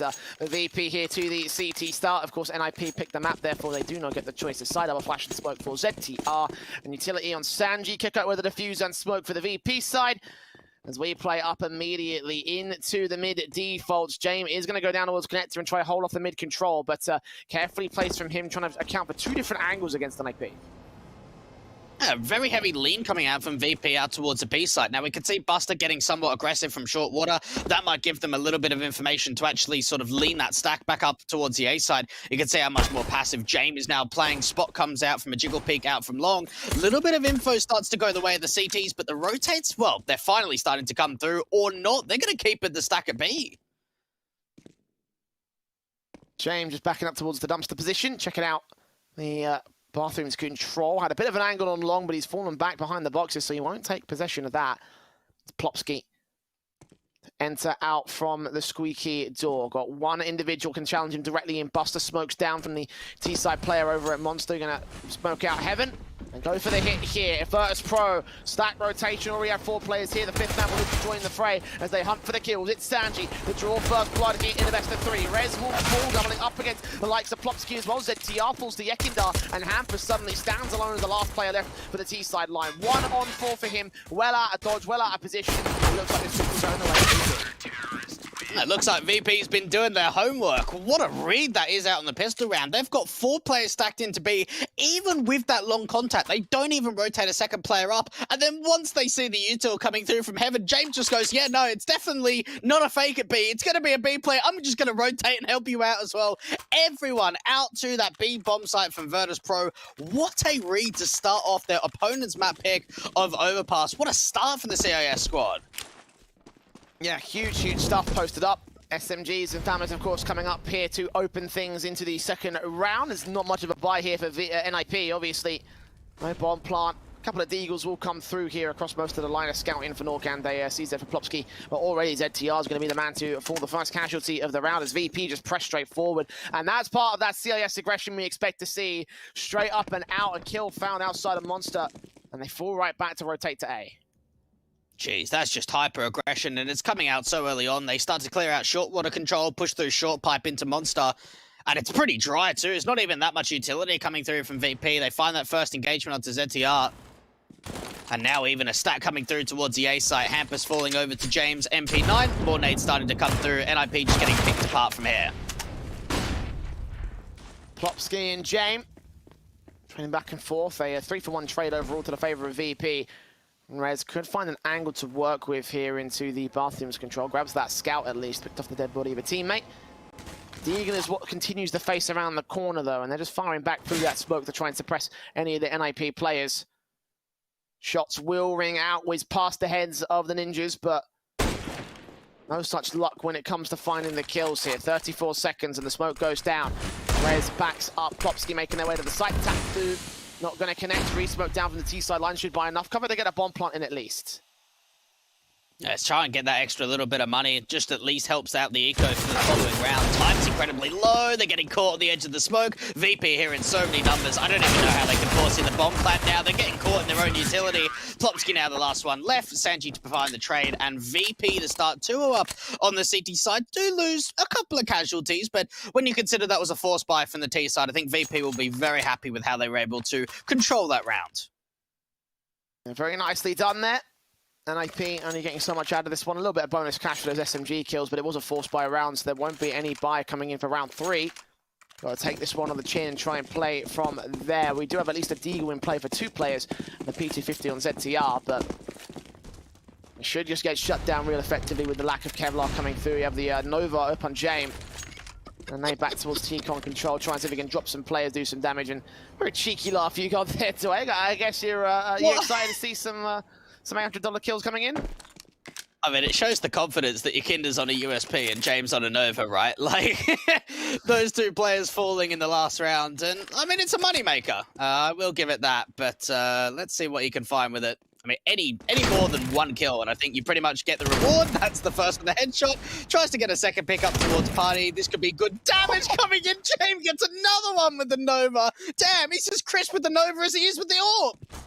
rotate the VP here to the CT start. Of course, NIP picked the map, therefore they do not get the choice to side up a flash and smoke for ZTR. And utility on Sanji, kick out with a defuse and smoke for the VP side. As we play up immediately into the mid defaults, James is going to go down towards connector and try to hold off the mid control, but carefully placed from him, trying to account for 2 different angles against NIP. Yeah, very heavy lean coming out from VP out towards the B side. Now we can see Buster getting somewhat aggressive from short water. That might give them a little bit of information to actually sort of lean that stack back up towards the A side. You can see how much more passive James is now playing. Spot comes out from a jiggle peek out from long. A little bit of info starts to go the way of the CTs, but the rotates, well, they're finally starting to come through, or not. They're going to keep it the stack at B. James just backing up towards the dumpster position. Check it out. The Bathroom's control had a bit of an angle on long, but he's fallen back behind the boxes, so he won't take possession of that. It's Plopsky. Enter out from the squeaky door. Got one individual can challenge him directly in. Buster smokes down from the T-side player over at Monster. Gonna smoke out Heaven and go for the hit here. Virtus.pro, stack rotation. Already have 4 players here. The 5th man will look to join the fray as they hunt for the kills. It's Sanji, the draw first blood here in the best of 3. Rez will fall, doubling up against the likes of Plopsky as well. ZTR falls to Yekindar, and Hampus suddenly stands alone as the last player left for the T-side line. 1 on 4 for him. Well out of dodge, well out of position. It looks like this is going away. It looks like VP's been doing their homework. What a read that is out on the pistol round. They've got 4 players stacked into B. Even with that long contact, they don't even rotate a second player up. And then once they see the util coming through from Heaven, James just goes, yeah, no, it's definitely not a fake at B. It's going to be a B play. I'm just going to rotate and help you out as well. Everyone out to that B bomb site from Virtus.pro. What a read to start off their opponent's map pick of Overpass. What a start for the CIS squad. Yeah, huge stuff posted up. SMGs and Famers, of course, coming up here to open things into the second round. There's not much of a buy here for NIP, obviously. No bomb plant. A couple of Deagles will come through here across most of the line of scouting for Norcan. They CZ for Plopsky, but already ZTR is going to be the man to fall the first casualty of the round as VP just press straight forward. And that's part of that CIS aggression we expect to see. Straight up and out, a kill found outside of Monster, and they fall right back to rotate to A. Jeez, that's just hyper-aggression, and it's coming out so early on. They start to clear out short water control, push through short pipe into Monster, and it's pretty dry too. It's not even that much utility coming through from VP. They find that first engagement onto ZTR. And now even a stack coming through towards the A site. Hampus falling over to James, MP9. More nades starting to come through. NIP just getting picked apart from here. Plopsky and James trading back and forth. A 3-for-1 trade overall to the favor of VP. Rez could find an angle to work with here into the Bathroom's control. Grabs that scout at least, picked off the dead body of a teammate. Deegan is what continues to face around the corner though, and they're just firing back through that smoke to try and suppress any of the NIP players. Shots will ring out, whiz past the heads of the ninjas, but no such luck when it comes to finding the kills here. 34 seconds and the smoke goes down. Rez backs up, Plopsky making their way to the site. Tap through. Not going to connect. Re-smoke down from the T-side line should buy enough cover to get a bomb plant in at least. Yeah, let's try and get that extra little bit of money. It just at least helps out the eco for the following round. Time's incredibly low. They're getting caught at the edge of the smoke. VP here in so many numbers. I don't even know how they can force in the bomb plant now. They're getting caught in their own utility. Plopsky now the last one left. Sanji to provide the trade. And VP to start 2-0 up on the CT side. Do lose a couple of casualties, but when you consider that was a force buy from the T side, I think VP will be very happy with how they were able to control that round. Very nicely done there. NIP only getting so much out of this one. A little bit of bonus cash for those SMG kills, but it was a force buy round, so there won't be any buy coming in for round 3. Got to take this one on the chin and try and play from there. We do have at least a Deagle in play for 2 players, and the P250 on ZTR, but we should just get shut down real effectively with the lack of Kevlar coming through. You have the Nova up on James, and they back towards T-Con control, trying to see if we can drop some players, do some damage, and very cheeky laugh you got there, Dwayne. I guess you're excited to see some $800 kills coming in? I mean, it shows the confidence that Yakinda's on a USP and James on a Nova, right? Like, those 2 players falling in the last round. And, I mean, it's a moneymaker. I will give it that. But let's see what he can find with it. I mean, any more than 1 kill, and I think you pretty much get the reward. That's the first with the headshot. Tries to get a second pick up towards Party. This could be good damage coming in. James gets another one with the Nova. Damn, he's as crisp with the Nova as he is with the AWP.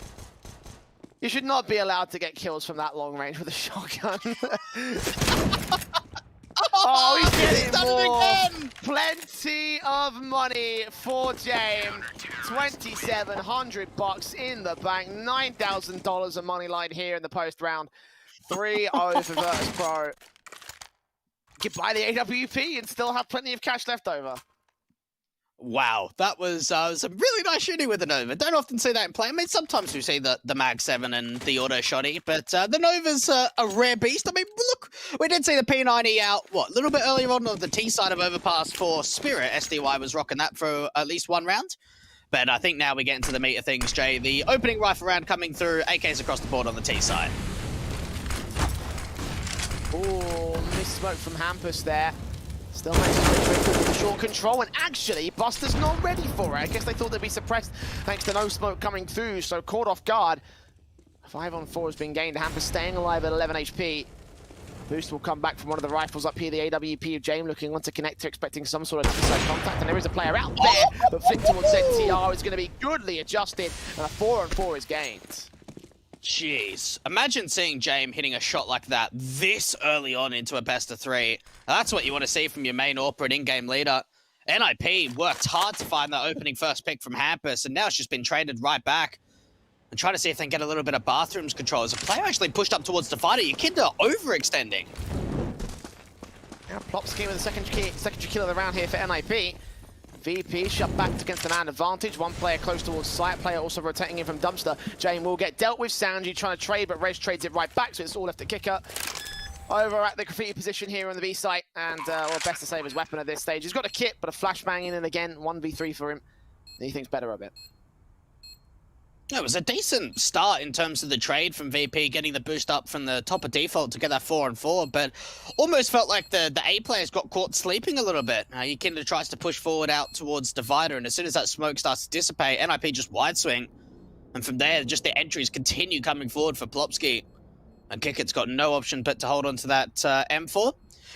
You should not be allowed to get kills from that long range with a shotgun. Oh, he's getting done more. it again! Plenty of money for James. 2,700 bucks in the bank. $9,000 of money line here in the post round. 3-0 for Virtus.pro. Get by the AWP and still have plenty of cash left over. Wow, that was some really nice shooting with the Nova. Don't often see that in play. I mean, sometimes we see the Mag 7 and the auto shotty, but the Nova's a rare beast. I mean, look, we did see the P90 out, what, a little bit earlier on the T side of Overpass for Spirit. SDY was rocking that for at least one round. But I think now we get into the meat of things, Jay. The opening rifle round coming through, AKs across the board on the T side. Oh, missed smoke from Hampus there. Still managed to make the short control, and actually, Buster's not ready for it. I guess they thought they'd be suppressed thanks to no smoke coming through, so caught off guard. 5-on-4 has been gained. Hampus staying alive at 11 HP. Boost will come back from one of the rifles up here. The AWP of Jame looking on to connect to, expecting some sort of T-side contact, and there is a player out there, but flicked towards ZTR is going to be goodly adjusted, and a 4-on-4 is gained. Jeez. Imagine seeing Jame hitting a shot like that this early on into a best of 3. That's what you want to see from your main AWP and in-game leader. NIP worked hard to find that opening first pick from Hampus, and now it's just been traded right back. And try to see if they can get a little bit of bathrooms control. As a player actually pushed up towards Divider, your kid are overextending. Now Plopsky with the secondary kill of the round here for NIP. VP shut back against the man advantage. One player close towards site. Player also rotating in from Dumpster. Jane will get dealt with. Sanji trying to trade, but Rez trades it right back, so it's all left to Kicker. Over at the graffiti position here on the B site, and well, best to save his weapon at this stage. He's got a kit, but a flashbang in, and again, 1v3 for him. He thinks better of it. It was a decent start in terms of the trade from VP, getting the boost up from the top of default to get that 4-on-4, but almost felt like the A players got caught sleeping a little bit. Yakinda tries to push forward out towards Divider, and as soon as that smoke starts to dissipate, NIP just wide swing. And from there, just the entries continue coming forward for Plopsky. And Kickett's got no option but to hold on to that M4.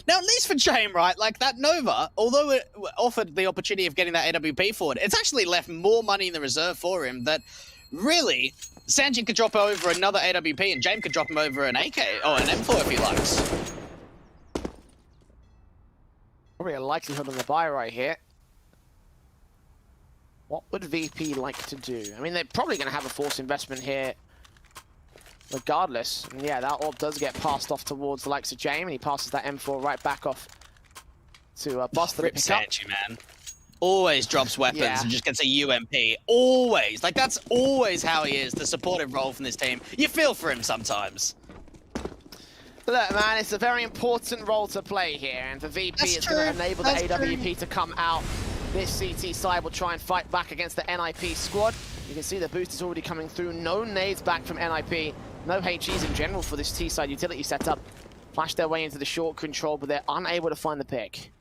Now, at least for Jame, right, like that Nova, although it offered the opportunity of getting that AWP forward, it's actually left more money in the reserve for him that really, Sanji could drop over another AWP and Jame could drop him over an AK, or an M4 if he likes. Probably a likelihood on the buy right here. What would VP like to do? I mean, they're probably going to have a forced investment here regardless. And yeah, that AWP does get passed off towards the likes of Jame, and he passes that M4 right back off to Buster. Rip Sanji, man. Always drops weapons and just gets a UMP. Always. Like, that's always how he is, the supportive role from this team. You feel for him sometimes. Look, man, it's a very important role to play here, and for VP, it's going to enable the AWP to come out. This CT side will try and fight back against the NIP squad. You can see the boost is already coming through. No nades back from NIP. No HEs in general for this T-side utility setup. Flash their way into the short control, but they're unable to find the pick.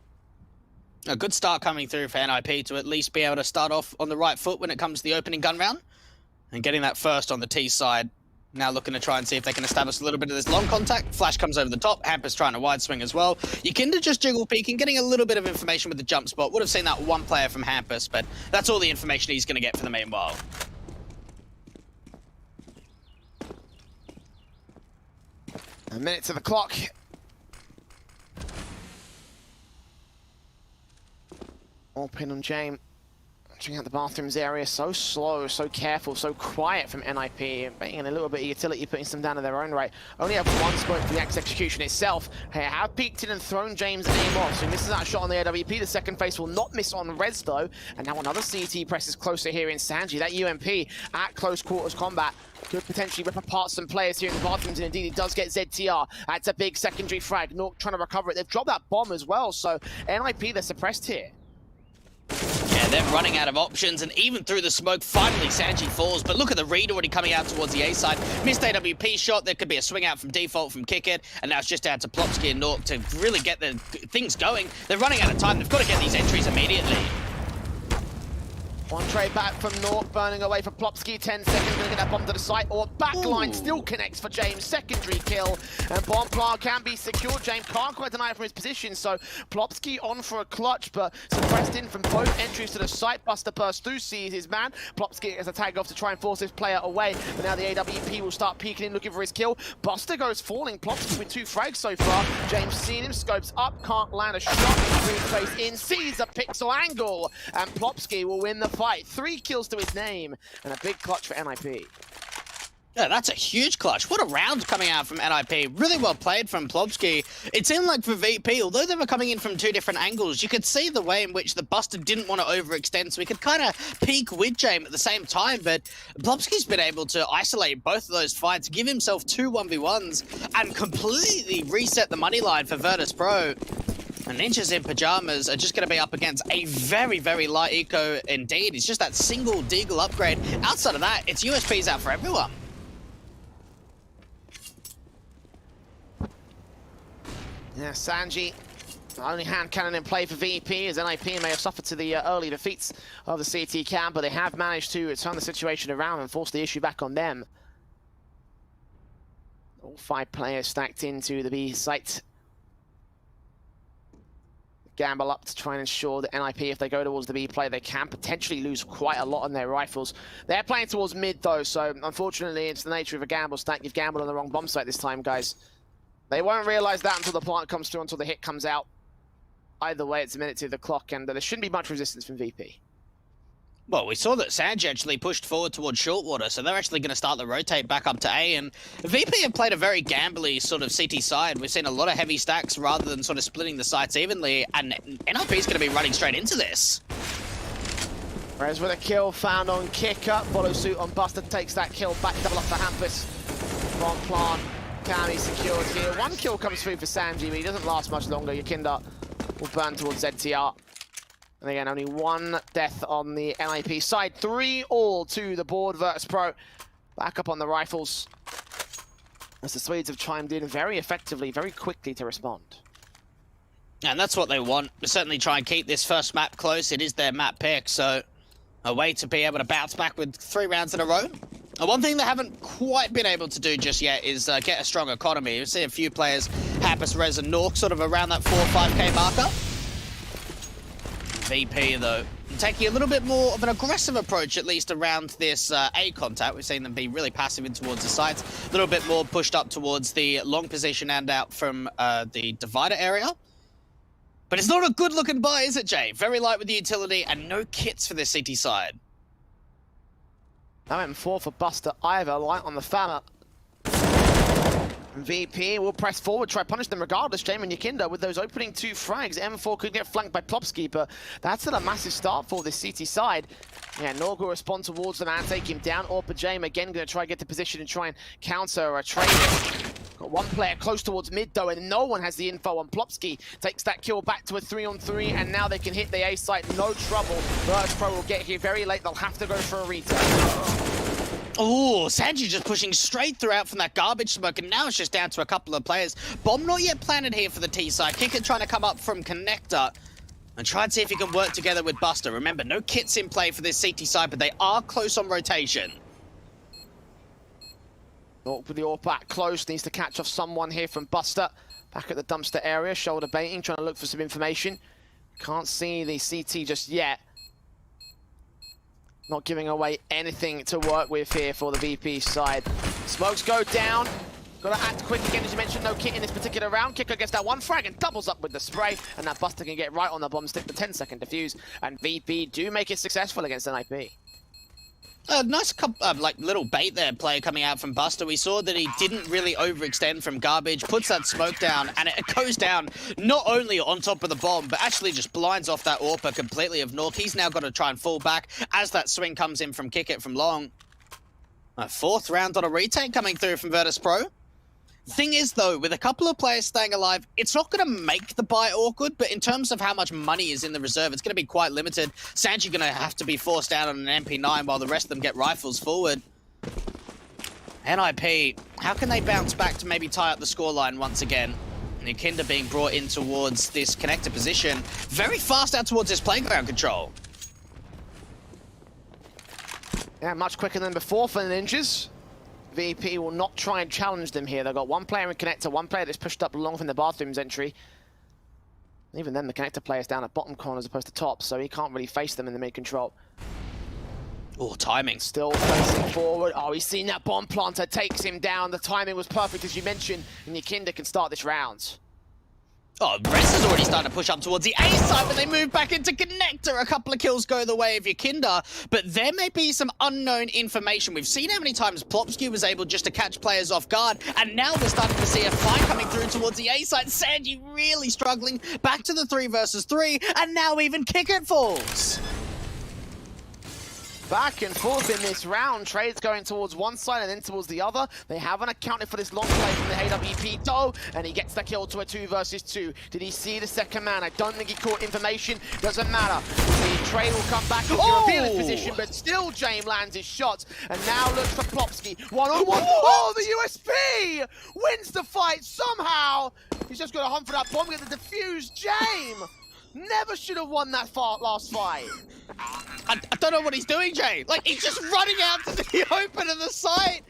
A good start coming through for NIP to at least be able to start off on the right foot when it comes to the opening gun round. And getting that first on the T side. Now looking to try and see if they can establish a little bit of this long contact. Flash comes over the top. Hampus trying to wide swing as well. Yakinda just jiggle peeking, getting a little bit of information with the jump spot. Would have seen that one player from Hampus, but that's all the information he's going to get for the meanwhile. A minute to the clock. All pin on Jame. Checking out the bathrooms area. So slow, so careful, so quiet from NIP. Banging a little bit of utility, putting some down in their own right. Only have one smoke for the axe execution itself. Hey, have peeked in and thrown James aim off. So he misses that shot on the AWP. The second face will not miss on Rez though. And now another CT presses closer here in Sanji. That UMP at close quarters combat could potentially rip apart some players here in the bathrooms, and indeed he does get ZTR. That's a big secondary frag. Nork trying to recover it. They've dropped that bomb as well, so NIP, they're suppressed here. Yeah, they're running out of options, and even through the smoke, finally Sanji falls. But look at the read already coming out towards the A side. Missed AWP shot. There could be a swing out from default from Kick It, and now it's just down to Plopsky and Nork to really get the things going. They're running out of time. They've got to get these entries immediately. One trade back from Nork, burning away for Plopsky. 10 seconds, gonna get that bomb to the site. Or backline still connects for James. Secondary kill. And bomb plant can be secured. James can't quite deny it from his position. So Plopsky on for a clutch, but suppressed in from both entries to the site. Buster bursts through, sees his man. Plopsky gets a tag off to try and force his player away. But now the AWP will start peeking in, looking for his kill. Buster goes falling. Plopsky with 2 frags so far. James seeing him, scopes up, can't land a shot. Face in, sees a pixel angle. And Plopsky will win the fight. 3 kills to his name, and a big clutch for NIP. Yeah, that's a huge clutch. What a round coming out from NIP. Really well played from Plopsky. It seemed like for VP, although they were coming in from 2 different angles, you could see the way in which the Buster didn't want to overextend, so he could kind of peek with James at the same time, but Plopsky's been able to isolate both of those fights, give himself 2 1v1s, and completely reset the money line for Virtus.pro. And Ninjas in Pajamas are just going to be up against a very, very light eco indeed. It's just that single Deagle upgrade. Outside of that, it's USPs out for everyone. Yeah, Sanji, only hand cannon in play for VP, as NIP may have suffered to the early defeats of the CT camp, but they have managed to turn the situation around and force the issue back on them. All 5 players stacked into the B site. Gamble up to try and ensure that NIP, if they go towards the B play, they can potentially lose quite a lot on their rifles. They're playing towards mid though, so unfortunately it's the nature of a gamble stack. You've gambled on the wrong bomb site this time, guys. They won't realize that until the plant comes through, until the hit comes out. Either way, it's a minute to the clock, and there shouldn't be much resistance from VP. Well, we saw that Sanji actually pushed forward towards Shortwater, so they're actually going to start the rotate back up to A, and VP have played a very gambly sort of CT side. We've seen a lot of heavy stacks rather than sort of splitting the sites evenly, and NLP is going to be running straight into this. Whereas with a kill found on Kicker, follow suit on Buster, takes that kill back, double up for Hampus. Bomb plant can be secured here. 1 kill comes through for Sanji, but he doesn't last much longer. Yakinda will burn towards ZTR. And again, only 1 death on the NIP side. 3 all to the board. Virtus.pro back up on the rifles, as the Swedes have chimed in very effectively, very quickly to respond. And that's what they want. Certainly try and keep this first map close. It is their map pick, so a way to be able to bounce back with 3 rounds in a row. And one thing they haven't quite been able to do just yet is get a strong economy. We've seen a few players, Hampus, Rez, and Nork, sort of around that 4 or 5k marker. VP, though, taking a little bit more of an aggressive approach, at least around this A contact. We've seen them be really passive in towards the sites, a little bit more pushed up towards the long position and out from the divider area. But it's not a good-looking buy, is it, Jay? Very light with the utility and no kits for this CT side. Now M4 for Buster either, light on the Fama. VP will press forward, try punish them regardless. Jamin Yakinda with those opening 2 frags. M4 could get flanked by Plopsky, but that's still a massive start for this CT side. Yeah, Norg will respond towards them and take him down. Orpa Jame again going to try to get to position and try and counter a trade. Got 1 player close towards mid though, and no one has the info on Plopsky. Takes that kill back to a 3-on-3, and now they can hit the A site, no trouble. Virtus.pro will get here very late. They'll have to go for a retake. Oh, Sanji just pushing straight throughout from that garbage smoke, and now it's just down to a couple of players. Bomb not yet planted here for the T side. Kicker trying to come up from Connector and try and see if he can work together with Buster. Remember, no kits in play for this CT side, but they are close on rotation. Nork with the AWP close, needs to catch off someone here from Buster. Back at the dumpster area, shoulder baiting, trying to look for some information. Can't see the CT just yet. Not giving away anything to work with here for the VP side. Smokes go down. Got to act quick again, as you mentioned, no kit in this particular round. Kicker gets that 1 frag and doubles up with the spray, and that Buster can get right on the bomb stick, the 10-second defuse, and VP do make it successful against NIP. Nice like little bait there, player coming out from Buster. We saw that he didn't really overextend from garbage, puts that smoke down, and it goes down not only on top of the bomb, but actually just blinds off that AWP completely of Nork. He's now got to try and fall back as that swing comes in from Kick It from long. A 4th round on a retake coming through from Virtus.pro. Thing is, though, with a couple of players staying alive, it's not going to make the buy awkward, but in terms of how much money is in the reserve, it's going to be quite limited. Sanji going to have to be forced out on an MP9 while the rest of them get rifles forward. NIP, how can they bounce back to maybe tie up the scoreline once again? Yakinda being brought in towards this connector position. Very fast out towards this playground control. Yeah, much quicker than before for the Ninjas. VP will not try and challenge them here. They've got one player in connector, one player that's pushed up long from the bathrooms entry. Even then, the connector player's down at bottom corner as opposed to top, so he can't really face them in the mid-control. Oh, timing. Still facing forward. Oh, he's seen that bomb planter, takes him down. The timing was perfect, as you mentioned, and Yakinda can start this round. Oh, Rest is already starting to push up towards the A side, but they move back into connector. A couple of kills go the way of Yakinda, but there may be some unknown information. We've seen how many times Plopsky was able just to catch players off guard, and now we're starting to see a fight coming through towards the A side. Sanji really struggling, back to the 3 versus 3, and now even Kickert falls. Back and forth in this round. Trades going towards one side and then towards the other. They haven't accounted for this long play from the AWP though, and he gets the kill to a 2 versus 2. Did he see the second man? I don't think he caught information. Doesn't matter. The trade will come back to reveal his position, but still James lands his shots. And now looks for Plopsky. 1-on-1. Oh, the USP wins the fight somehow. He's just got to hunt for that bomb, get the defuse. James never should have won that last fight. I don't know what he's doing, Jay. Like, he's just running out to the open of the site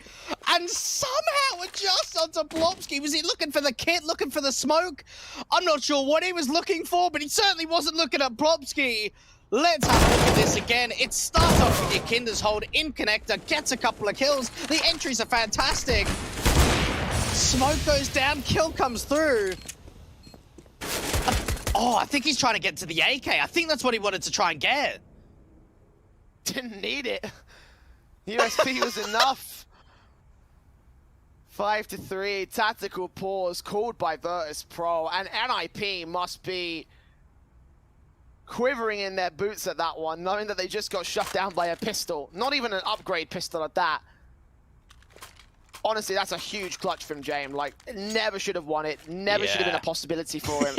and somehow adjusts onto Plopsky. Was he looking for the kit, looking for the smoke? I'm not sure what he was looking for, but he certainly wasn't looking at Plopsky. Let's have a look at this again. It starts off with Yakinda's hold in connector, gets a couple of kills. The entries are fantastic. Smoke goes down, kill comes through. Oh, I think he's trying to get to the AK. I think that's what he wanted to try and get. Didn't need it. USP was enough. 5-3, tactical pause called by Virtus.pro, and NIP must be quivering in their boots at that one, knowing that they just got shut down by a pistol. Not even an upgrade pistol at that. Honestly, that's a huge clutch from James. Like, never should have won it. Never should have been a possibility for him.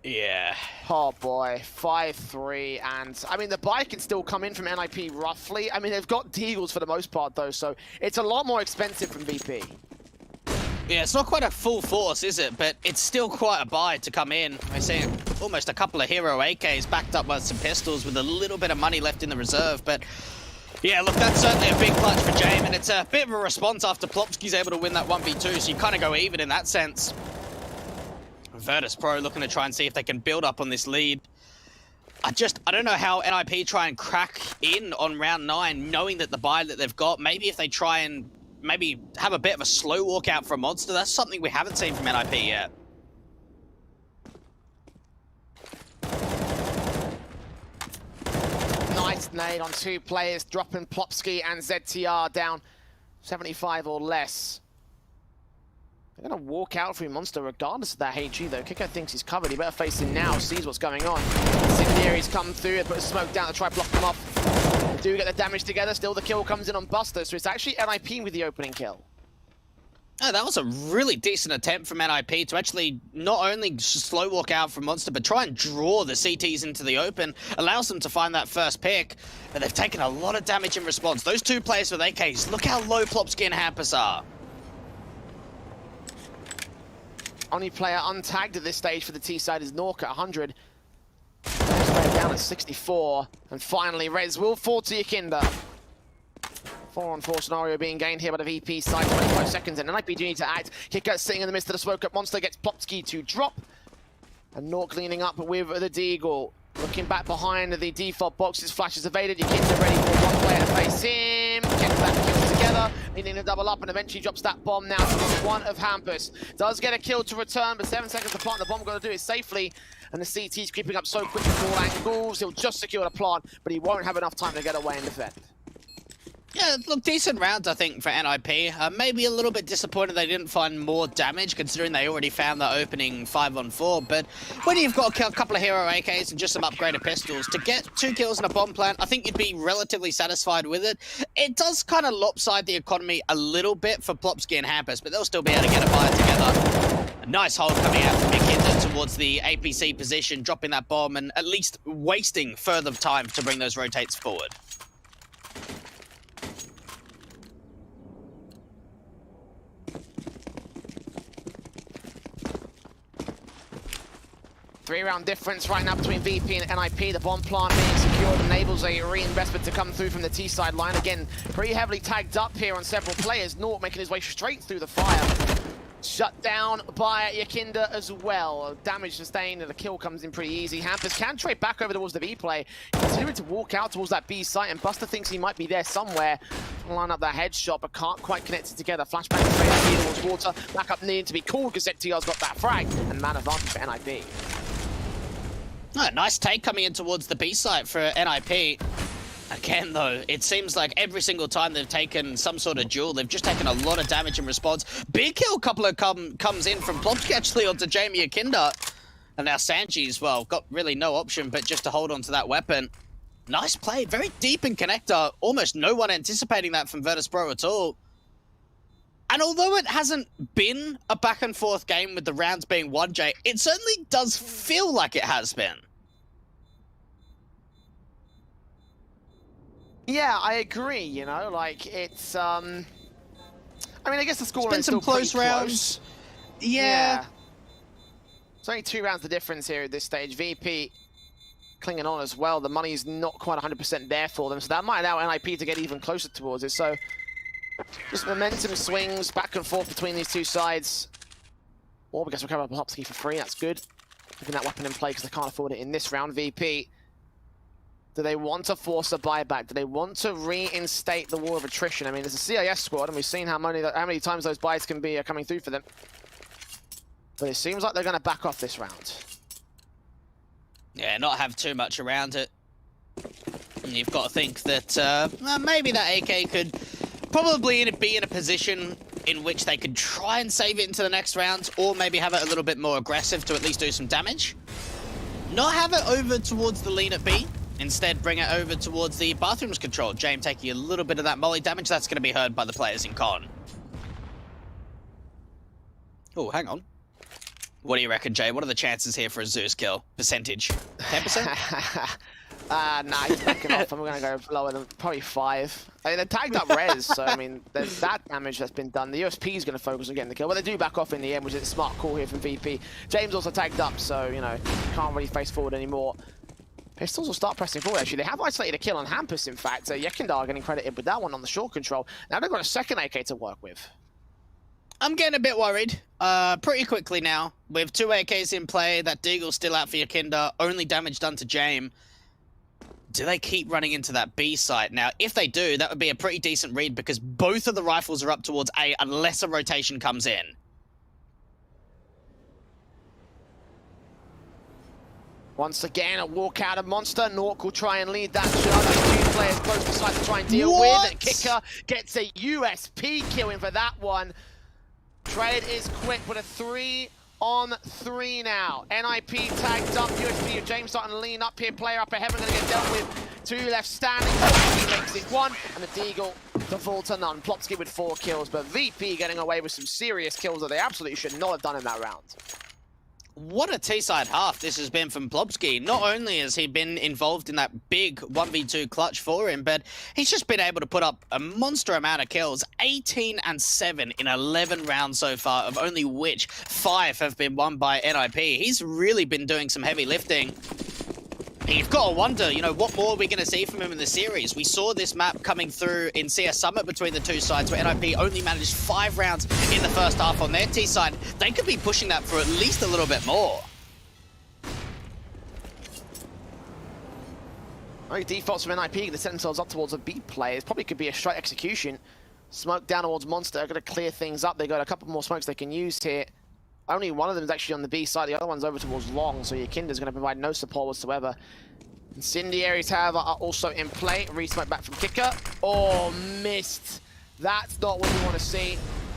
Yeah. Oh boy, 5-3, and I mean the buy can still come in from NIP roughly. I mean they've got Deagles for the most part though, so it's a lot more expensive from VP. Yeah, it's not quite a full force, is it? But it's still quite a buy to come in. I see almost a couple of hero AKs backed up by some pistols with a little bit of money left in the reserve, but yeah, look, that's certainly a big clutch for James, and it's a bit of a response after Plopsky's able to win that 1v2, so you kind of go even in that sense. Virtus.pro looking to try and see if they can build up on this lead. I don't know how NIP try and crack in on round 9, knowing that the buy that they've got. Maybe if they try and maybe have a bit of a slow walkout for a monster. That's something we haven't seen from NIP yet. Nice nade on 2 players, dropping Plopsky and ZTR down 75 or less. They're going to walk out through Monster regardless of that HE though. Kiko thinks he's covered. He better face him now, sees what's going on. Incendiary's come through and put a smoke down to try to block them off. They do get the damage together. Still the kill comes in on Buster, so it's actually NIP with the opening kill. Oh, that was a really decent attempt from NIP to actually not only slow walk out from Monster, but try and draw the CTs into the open, allows them to find that first pick. But they've taken a lot of damage in response. Those 2 players with AKs, look how low Plopsky and Hampus are. Only player untagged at this stage for the T side is Nork at 100. Next player down at 64. And finally, Rez will fall to Yakinda. 4-on-4 scenario being gained here by the VP side. 25 seconds, and NIP do need to act. Kiko sitting in the midst of the smoke up. Monster gets Plopsky to drop. And Nork leaning up with the Deagle. Looking back behind the default boxes. Flash is evaded. Yakinda ready for one player to face him. Gets that kill together. Needing to double up and eventually drops that bomb now to one of Hampus. Does get a kill to return, but 7 seconds to plant. The bomb got to do it safely. And the CT's creeping up so quick from all angles. He'll just secure the plant, but he won't have enough time to get away and defend. Yeah, look, decent rounds, I think, for NIP. Maybe a little bit disappointed they didn't find more damage, considering they already found the opening 5-on-4. But when you've got a couple of hero AKs and just some upgraded pistols, to get 2 kills in a bomb plant, I think you'd be relatively satisfied with it. It does kind of lopside the economy a little bit for Plopsky and Hampus, but they'll still be able to get a buy together. A nice hold coming out from Yakinda towards the APC position, dropping that bomb and at least wasting further time to bring those rotates forward. 3-round difference right now between VP and NIP. The bomb plant being secured enables a reinvestment to come through from the T-side line. Again, pretty heavily tagged up here on several players. Nort making his way straight through the fire. Shut down by Yakinda as well. Damage sustained and the kill comes in pretty easy. Hampus can trade back over towards the B play. Continuing to walk out towards that B site, and Buster thinks he might be there somewhere. Line up that headshot, but can't quite connect it together. Flashback straight up towards water. Back up needing to be called because ZTR's got that frag. And man advantage for NIP. Oh, nice take coming in towards the B site for NIP. Again, though, it seems like every single time they've taken some sort of duel, they've just taken a lot of damage in response. Big kill coupler comes in from Plopsky actually onto Jamie Yakinda. And now Sanji's, well, got really no option but just to hold on to that weapon. Nice play, very deep in connector. Almost no one anticipating that from Virtus.pro at all. And although it hasn't been a back and forth game with the rounds being 1J, it certainly does feel like it has been. Yeah, I agree, you know, like, it's, I mean, I guess the score is still close rounds. Yeah. It's only 2 rounds the difference here at this stage. VP clinging on as well. The money's not quite 100% there for them, so that might allow NIP to get even closer towards it. So, just momentum swings back and forth between these two sides. Or we guess we'll cover up Plopsky for free, that's good. Looking that weapon in play because they can't afford it in this round. VP. Do they want to force a buyback? Do they want to reinstate the war of attrition? I mean, there's a CIS squad, and we've seen how many times those buys can be coming through for them. But it seems like they're going to back off this round. Yeah, not have too much around it. And you've got to think that maybe that AK could probably be in a position in which they could try and save it into the next round, or maybe have it a little bit more aggressive to at least do some damage. Not have it over towards the lean at B. Instead, bring it over towards the bathrooms control. James taking a little bit of that molly damage. That's going to be heard by the players in con. Oh, hang on. What do you reckon, Jay? What are the chances here for a Zeus kill? Percentage? 10%? Nah, he's backing off. I'm going to go lower than probably 5. I mean, they're tagged up res, so I mean, there's that damage that's been done. The USP is going to focus on getting the kill. Well, they do back off in the end, which is a smart call here from VP. James also tagged up, so, you know, can't really face forward anymore. Pistols will start pressing forward, actually. They have isolated a kill on Hampus, in fact. Yekindar getting credited with that one on the short control. Now they've got a second AK to work with. I'm getting a bit worried. Pretty quickly now. With 2 AKs in play, that Deagle's still out for Yakinda. Only damage done to Jame. Do they keep running into that B site? Now, if they do, that would be a pretty decent read because both of the rifles are up towards A unless a rotation comes in. Once again, a walkout of Monster. Nork will try and lead that shot. There's 2 players close beside to try and deal with. Kicker gets a USP kill in for that one. Trade is quick with a 3-on-3 now. NIP tagged up. USP. James starting to lean up here. Player up ahead. We're going to get dealt with. 2 left standing. Plopsky makes it 1. And the Deagle to fall to none. Plopsky with 4 kills. But VP getting away with some serious kills that they absolutely should not have done in that round. What a T-side half this has been from Plopsky. Not only has he been involved in that big 1v2 clutch for him, but he's just been able to put up a monster amount of kills. 18 and 7 in 11 rounds so far, of only which 5 have been won by NIP. He's really been doing some heavy lifting. You've got to wonder, you know, what more are we going to see from him in the series? We saw this map coming through in CS Summit between the 2 sides, where NIP only managed 5 rounds in the first half on their T side. They could be pushing that for at least a little bit more. Right, defaults from NIP to set themselves up towards a B play. It probably could be a straight execution. Smoke down towards Monster, going to clear things up. They've got a couple more smokes they can use here. Only one of them is actually on the B side, the other one's over towards Long, so Yakinda's going to provide no support whatsoever. Incendiaries, however, are also in play. Re-smoke back from Kicker. Oh, missed. That's not what we want to see.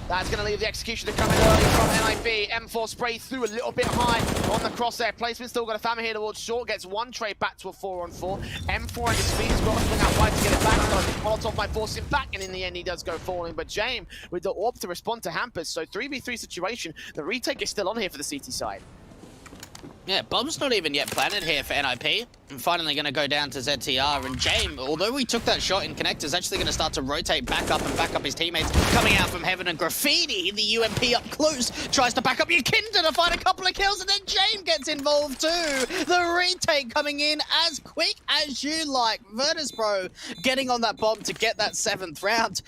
That's going to leave the execution to come in early from NIP. M4 spray through a little bit high on the crosshair placement. Still got a family here towards short. Gets 1 trade back to a 4-on-4. M4 in his feet. He's got to swing out wide to get it back. Molotov might force him back, and in the end, he does go falling. But Jame with the orb to respond to Hampus. So 3v3 situation. The retake is still on here for the CT side. Yeah, bomb's not even yet planted here for NIP. finally going to go down to ZTR, and James, although we took that shot in Connect, is actually going to start to rotate back up and back up his teammates. Coming out from heaven, and Graffiti, the UMP up close, tries to back up Yakinda to find a couple of kills, and then James gets involved too. The retake coming in as quick as you like. Virtus.pro getting on that bomb to get that 7th round.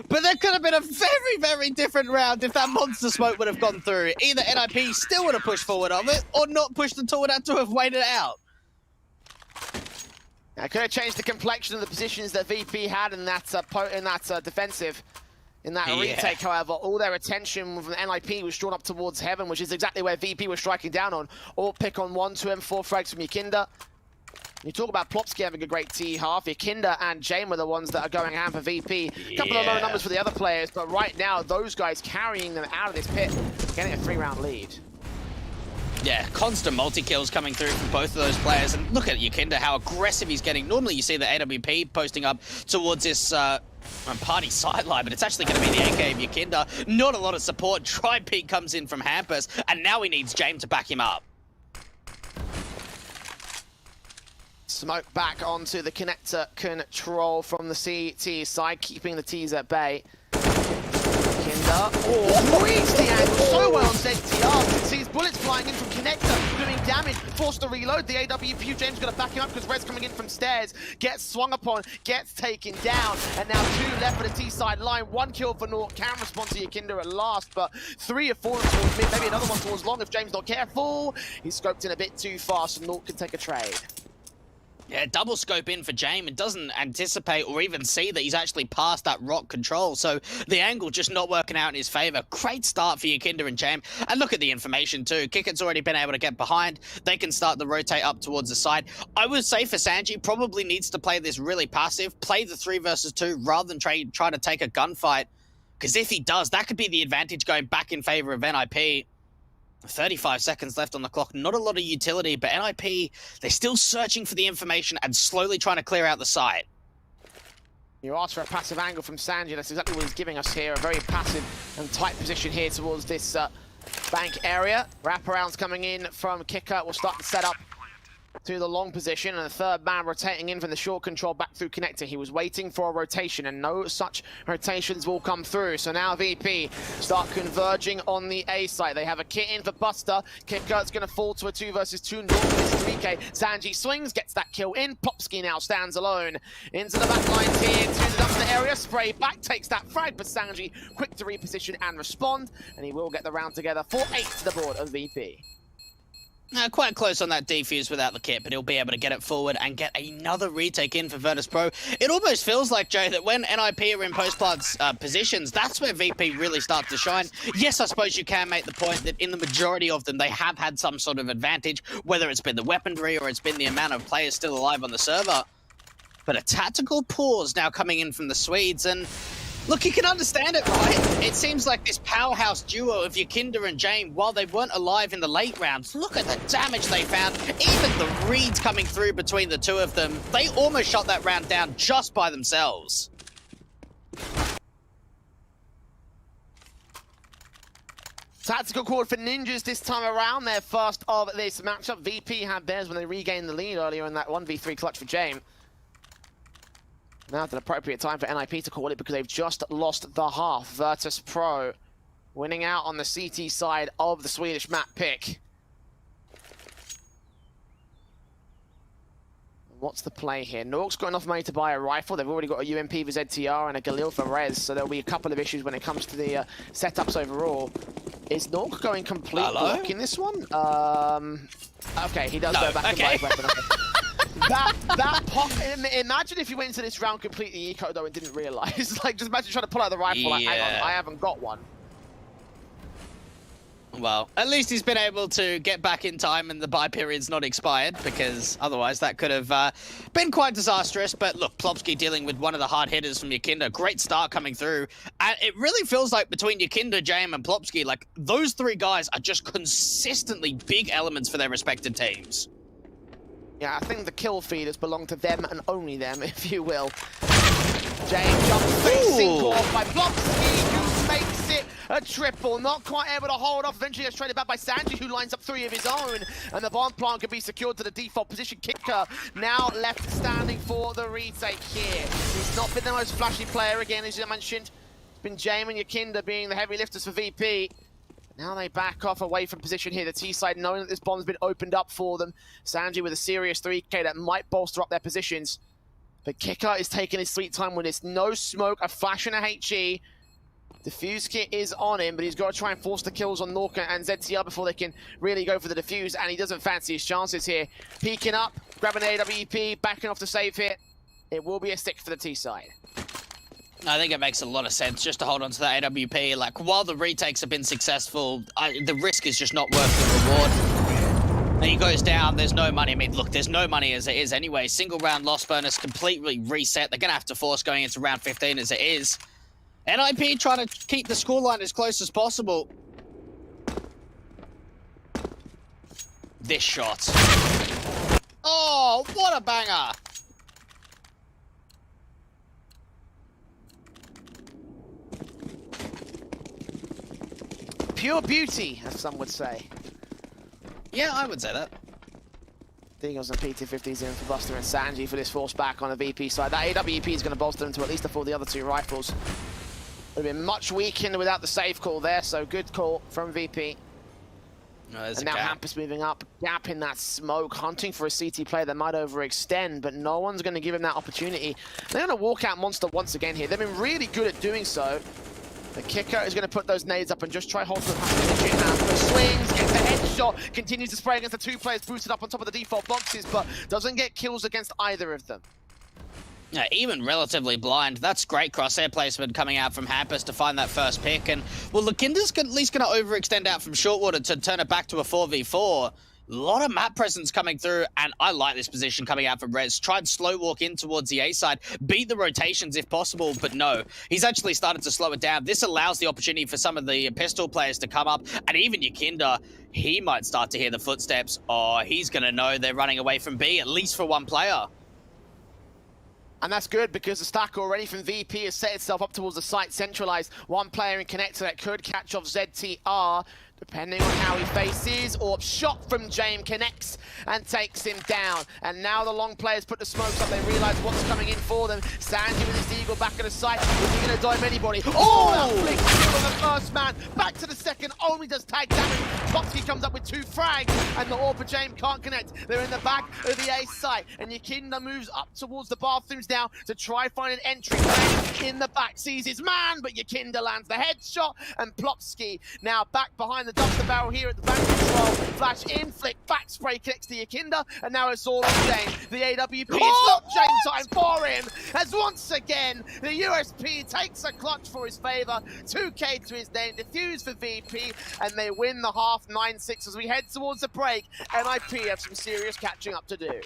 But there could have been a very, very different round if that monster smoke would have gone through. Either NIP still would have pushed forward of it, or not pushed until it had to have waited out. It could have changed the complexion of the positions that VP had in that defensive. In that retake, however, all their attention from NIP was drawn up towards heaven, which is exactly where VP was striking down on. All pick on 1, 2, and 4 frags from Yakinda. You talk about Plopsky having a great T half. Yakinda and Jame are the ones that are going ham for VP. A couple of low numbers for the other players, but right now, those guys carrying them out of this pit, getting a 3-round lead. Yeah, constant multi-kills coming through from both of those players. And look at Yakinda, how aggressive he's getting. Normally you see the AWP posting up towards this party sideline, but it's actually going to be the AK of Yakinda. Not a lot of support. Tri-Peak comes in from Hampus, and now he needs James to back him up. Smoke back onto the connector control from the CT side, keeping the T's at bay. Oh, reads the angle so well on ZTR. Sees bullets flying in from connector, doing damage, forced to reload. The AWP, James going to back him up because Red's coming in from stairs, gets swung upon, gets taken down, and now 2 left for the T side line. 1 kill for Naught, can respond to Yakinda at last, but 3 have fallen towards mid, maybe another one towards long if James not careful. He's scoped in a bit too fast, so Naught can take a trade. Yeah, double scope in for James and doesn't anticipate or even see that he's actually past that rock control. So the angle just not working out in his favor. Great start for Yakinda and James. And look at the information too. Kickett's already been able to get behind. They can start to rotate up towards the side. I would say for Sanji, probably needs to play this really passive, play the 3 versus 2 rather than try to take a gunfight. Because if he does, that could be the advantage going back in favor of NIP. 35 seconds left on the clock. Not a lot of utility, but NIP, they're still searching for the information and slowly trying to clear out the site. You asked for a passive angle from Sanji. That's exactly what he's giving us here. A very passive and tight position here towards this bank area. Wraparounds coming in from Kicker. We'll start the setup to the long position, and the 3rd man rotating in from the short control back through connector. He was waiting for a rotation, and no such rotations will come through. So now VP start converging on the A site. They have a kit in for Buster. Kicker's going to fall to a 2 versus 2. This is VK. Sanji swings, gets that kill in. Plopsky now stands alone. Into the back lines here, to the dumpster area. Spray back, takes that frag, but Sanji quick to reposition and respond, and he will get the round together. 4-8 to the board of VP. Quite close on that defuse without the kit, but he'll be able to get it forward and get another retake in for Virtus.pro. It almost feels like, Jay, that when NIP are in post-plant positions, that's where VP really starts to shine. Yes, I suppose you can make the point that in the majority of them, they have had some sort of advantage, whether it's been the weaponry or it's been the amount of players still alive on the server. But a tactical pause now coming in from the Swedes, and look, you can understand it, right? It seems like this powerhouse duo of Yakinda and James, while they weren't alive in the late rounds, look at the damage they found. Even the reads coming through between the 2 of them, they almost shot that round down just by themselves. Tactical call for Ninjas this time around, their first of this matchup. VP had theirs when they regained the lead earlier in that 1v3 clutch for James. Now's an appropriate time for NIP to call it because they've just lost the half. Virtus.pro winning out on the CT side of the Swedish map pick. What's the play here? Nork's got enough money to buy a rifle. They've already got a UMP for ZTR and a Galil for Rez, so there'll be a couple of issues when it comes to the setups overall. Is Nork going complete block in this one? Okay, he does go back and buy a weapon. That pop, imagine if you went into this round completely eco though and didn't realize. Like, just imagine trying to pull out the rifle, like, hang on, I haven't got one. Well, at least he's been able to get back in time and the buy period's not expired, because otherwise that could have been quite disastrous. But look, Plopsky dealing with one of the hard hitters from Yakinda. Great start coming through. And it really feels like between Yakinda, Jam, and Plopsky, like, those 3 guys are just consistently big elements for their respective teams. Yeah, I think the kill feeders belong to them and only them, if you will. James jumps facing off by Plopsky, who makes it a triple. Not quite able to hold off. Eventually gets traded back by Sanji, who lines up 3 of his own. And the bomb plant can be secured to the default position. Kicker now left standing for the retake here. He's not been the most flashy player again, as I mentioned. It's been Jame and Yakinda being the heavy lifters for VP. Now they back off away from position here. The T-side knowing that this bomb's been opened up for them. Sanji with a serious 3K that might bolster up their positions. But Kicker is taking his sweet time with this. No smoke, a flash and a HE. Defuse kit is on him, but he's got to try and force the kills on Norca and ZTR before they can really go for the defuse, and he doesn't fancy his chances here. Peeking up, grabbing an AWP, backing off the save hit. It will be a stick for the T-side. I think it makes a lot of sense just to hold on to that AWP. Like, while the retakes have been successful, the risk is just not worth the reward. And he goes down, there's no money. I mean, look, there's no money as it is anyway. Single round loss bonus completely reset. They're going to have to force going into round 15 as it is. NIP trying to keep the scoreline as close as possible. This shot. Oh, what a banger. Pure beauty, as some would say. Yeah, I would say that. Deagles and PT50s in for Buster and Sanji for this force back on the VP side. That AWP is going to bolster them to at least afford the other 2 rifles. Would have been much weakened without the save call there, so good call from VP. No, and now Hampus moving up, gap in that smoke, hunting for a CT player that might overextend, but no one's going to give him that opportunity. They're going to walk out Monster once again here. They've been really good at doing so. The Kicker is going to put those nades up and just try hold the swings, gets a headshot, continues to spray against the 2 players boosted up on top of the default boxes, but doesn't get kills against either of them. Yeah, even relatively blind. That's great crosshair placement coming out from Hampus to find that first pick. And, well, Lakinda's at least going to overextend out from Shortwater to turn it back to a 4v4. A lot of map presence coming through, and I like this position coming out from Rez. Tried slow walk in towards the A side, beat the rotations if possible, but no. He's actually started to slow it down. This allows the opportunity for some of the pistol players to come up, and even Yakinda, he might start to hear the footsteps. Oh, he's going to know they're running away from B, at least for 1 player. And that's good because the stack already from VP has set itself up towards the site, centralized. 1 player in connector that could catch off ZTR, depending on how he faces. Or shot from Jame connects and takes him down. And now the long players put the smokes up. They realize what's coming in for them. Sanji with his eagle back at the site. Is he going to dive anybody? Oh, that flick kill on the first man. Back to the second, only does tag damage. Foxy comes up with 2 frags, and the Orpa Jame can't connect. They're in the back of the A site, and Yakinda moves up towards the bathrooms now to try find an entry lane in the back. Sees his man, but Yakinda lands the headshot, and Plopsky now back behind the dumpster barrel here at the back control. Flash in, flick, back spray connects to Yakinda, and now it's all on Jame. The AWP, it's not Jame time for him, as once again, the USP takes a clutch for his favor. 2K to his name, defuse for VP, and they win the half 9-6 as we head towards the break. NIP have some serious catching up to do.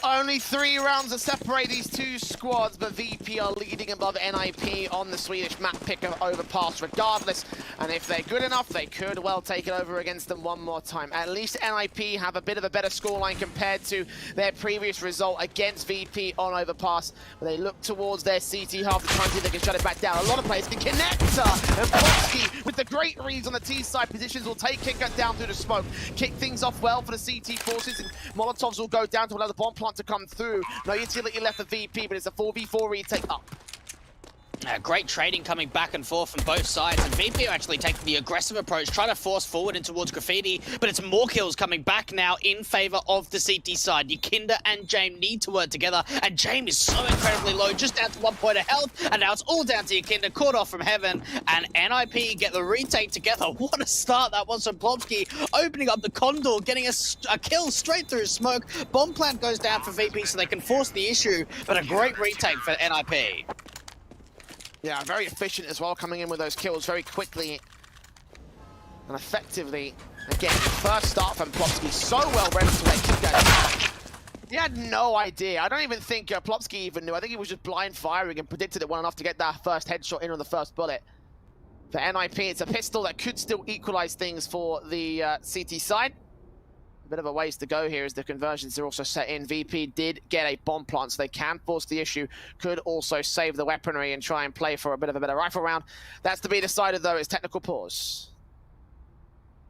Only 3 rounds to separate these two squads, but VP are leading above NIP on the Swedish map pick of Overpass regardless. And if they're good enough, they could well take it over against them one more time. At least NIP have a bit of a better scoreline compared to their previous result against VP on Overpass. But they look towards their CT half to try and see if they can shut it back down. A lot of players can connect. And Polsky, with the great reads on the T side positions, will take Kicker down through the smoke. Kick things off well for the CT forces, and Molotovs will go down to allow the bomb plant to come through. No utility left for VP, but it's a 4v4 retake up. Great trading coming back and forth from both sides, and VP are actually taking the aggressive approach, trying to force forward in towards Graffiti, but it's more kills coming back now in favor of the CT side. Yakinda and James need to work together, and James is so incredibly low, just down to 1 point of health, and now it's all down to Yakinda, caught off from heaven, and NIP get the retake together. What a start that was from Plopsky, opening up the Condor, getting a kill straight through smoke. Bomb plant goes down for VP so they can force the issue, but a great retake for NIP. Yeah, very efficient as well, coming in with those kills very quickly and effectively. Again, first start from Plopsky, so well read to let Kick go. He had no idea. I don't even think Plopsky even knew. I think he was just blind firing and predicted it well enough to get that first headshot in on the first bullet. For NIP, it's a pistol that could still equalize things for the CT side. A bit of a ways to go here as the conversions are also set in. VP did get a bomb plant, so they can force the issue. Could also save the weaponry and try and play for a bit of a better rifle round. That's to be decided, though. It's technical pause.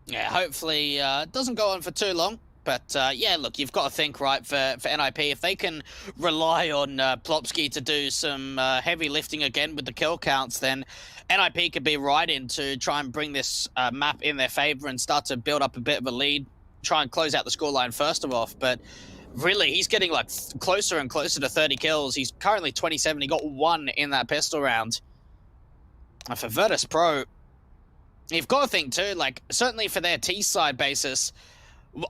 Yeah, hopefully it doesn't go on for too long. But yeah, look, you've got to think, right, for NIP, if they can rely on Plopsky to do some heavy lifting again with the kill counts, then NIP could be right in to try and bring this map in their favor and start to build up a bit of a lead. Try and close out the scoreline first of all, but really he's getting like closer and closer to 30 kills. He's currently 27. He got 1 in that pistol round. And for Virtus.pro, you've got to think too, like certainly for their T side basis,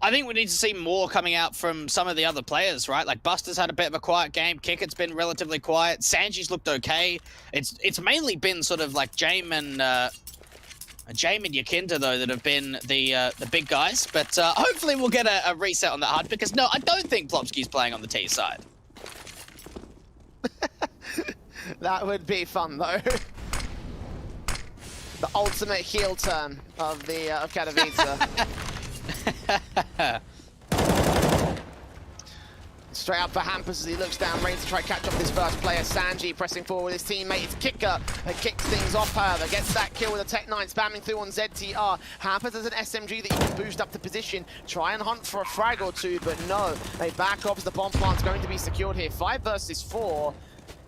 I think we need to see more coming out from some of the other players, right? Like Buster's had a bit of a quiet game. Kicker's been relatively quiet. Sanji's looked okay. It's mainly been sort of like James and Yakinda, though, that have been the big guys. But hopefully we'll get a reset on that HUD, because no, I don't think Plopsky's playing on the T side. That would be fun, though. The ultimate heel turn of Katowice. Straight up for Hampus as he looks down, ready to try to catch up this first player. Sanji pressing forward with his teammate. It's Kicker that kicks things off, however. Gets that kill with a Tech 9 spamming through on ZTR. Hampus has an SMG that you can boost up to position. Try and hunt for a frag or two, but no. They back off as the bomb plant's going to be secured here. 5 versus 4.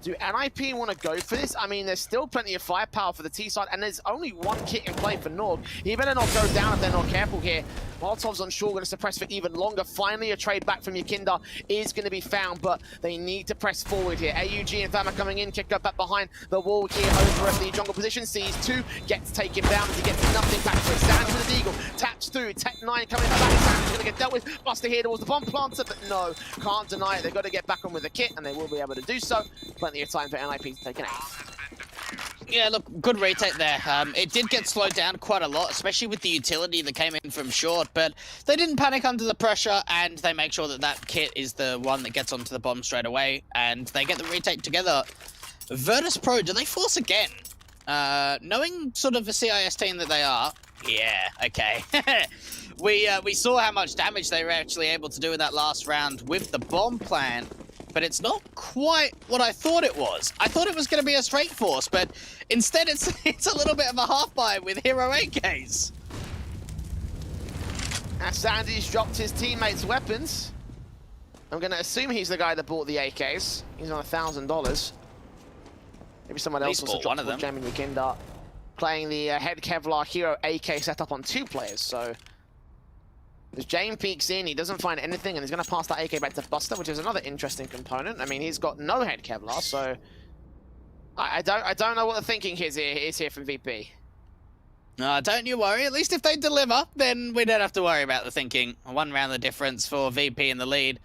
Do NIP want to go for this? I mean, there's still plenty of firepower for the T side, and there's only 1 kit in play for Norg. He better not go down if they're not careful here. Molotov's on shore, going to suppress for even longer. Finally, a trade back from Yakinda is going to be found, but they need to press forward here. AUG and Fama coming in, kick up back behind the wall here over at the jungle position. Sees 2, gets taken down as he gets nothing back for it. Sanji with a deagle, taps through. Tech 9 coming back. Sanji's going to get dealt with. Buster here towards the bomb planter, but no, can't deny it. They've got to get back on with the kit, and they will be able to do so. Plenty of time for NIP to take an out. Yeah, look, good retake there. It did get slowed down quite a lot, especially with the utility that came in from short, but they didn't panic under the pressure, and they make sure that that kit is the one that gets onto the bomb straight away, and they get the retake together. Virtus.pro, do they force again? Knowing sort of the CIS team that they are, yeah, okay. We saw how much damage they were actually able to do in that last round with the bomb plant, but it's not quite what I thought it was. I thought it was going to be a straight force, but instead it's a little bit of a half-buy with hero AKs. As Sandy's dropped his teammates' weapons, I'm going to assume he's the guy that bought the AKs. He's on $1,000. Maybe someone else also dropped one of them. Yakinda playing the head Kevlar hero AK setup on 2 players, so as Jane peeks in, he doesn't find anything, and he's going to pass that AK back to Buster, which is another interesting component. I mean, he's got no head Kevlar, so I don't know what the thinking is here from VP. Don't you worry. At least if they deliver, then we don't have to worry about the thinking. 1 round the difference for VP in the lead.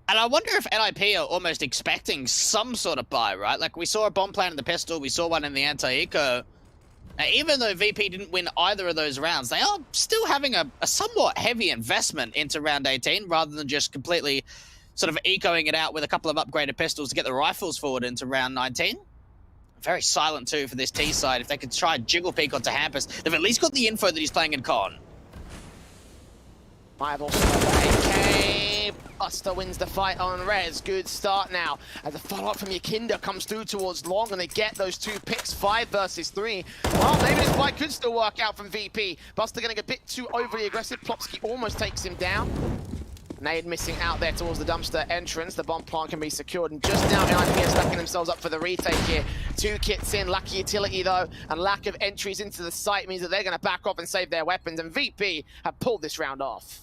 And I wonder if NIP are almost expecting some sort of buy, right? Like, we saw a bomb plant in the pistol, we saw one in the anti-eco. Even though VP didn't win either of those rounds, they are still having a somewhat heavy investment into round 18 rather than just completely sort of ecoing it out with a couple of upgraded pistols to get the rifles forward into round 19. Very silent too for this T side. If they could try and jiggle peek onto Hampus, they've at least got the info that he's playing in con. Might have also AK. Buster wins the fight on Rez. Good start now. As a follow-up from Yakinda comes through towards Long, and they get those 2 picks, 5 versus 3. Well, maybe this fight could still work out from VP. Buster getting a bit too overly aggressive. Plopsky almost takes him down. Nade missing out there towards the dumpster entrance. The bomb plant can be secured, and just now IEM stacking themselves up for the retake here. 2 kits in, lucky utility though, and lack of entries into the site means that they're going to back off and save their weapons, and VP have pulled this round off.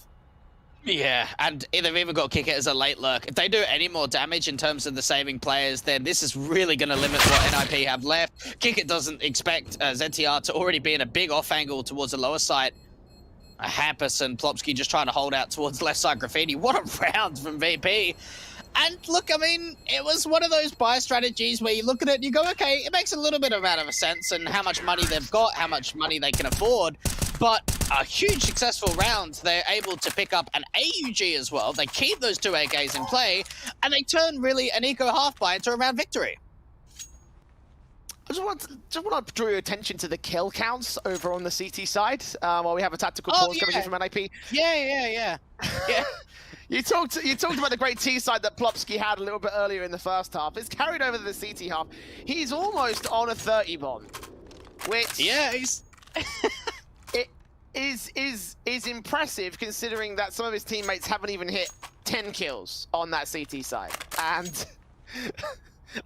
Yeah, and they've even got Kick It as a late lurk. If they do any more damage in terms of the saving players, then this is really going to limit what NIP have left. Kick It doesn't expect ZTR to already be in a big off angle towards the lower side. Hampus and Plopsky just trying to hold out towards left side Graffiti. What a round from VP. And look, I mean, it was one of those buy strategies where you look at it and you go, okay, it makes a little bit of a sense and how much money they've got, how much money they can afford. But a huge successful round, they're able to pick up an AUG as well. They keep those 2 AKs in play, and they turn really an eco half-buy into a round victory. I just want to draw your attention to the kill counts over on the CT side while we have a tactical pause coming in from NIP. Yeah. You talked about the great T side that Plopsky had a little bit earlier in the first half. It's carried over to the CT half. He's almost on a 30 bomb, which he's it is impressive considering that some of his teammates haven't even hit 10 kills on that CT side. And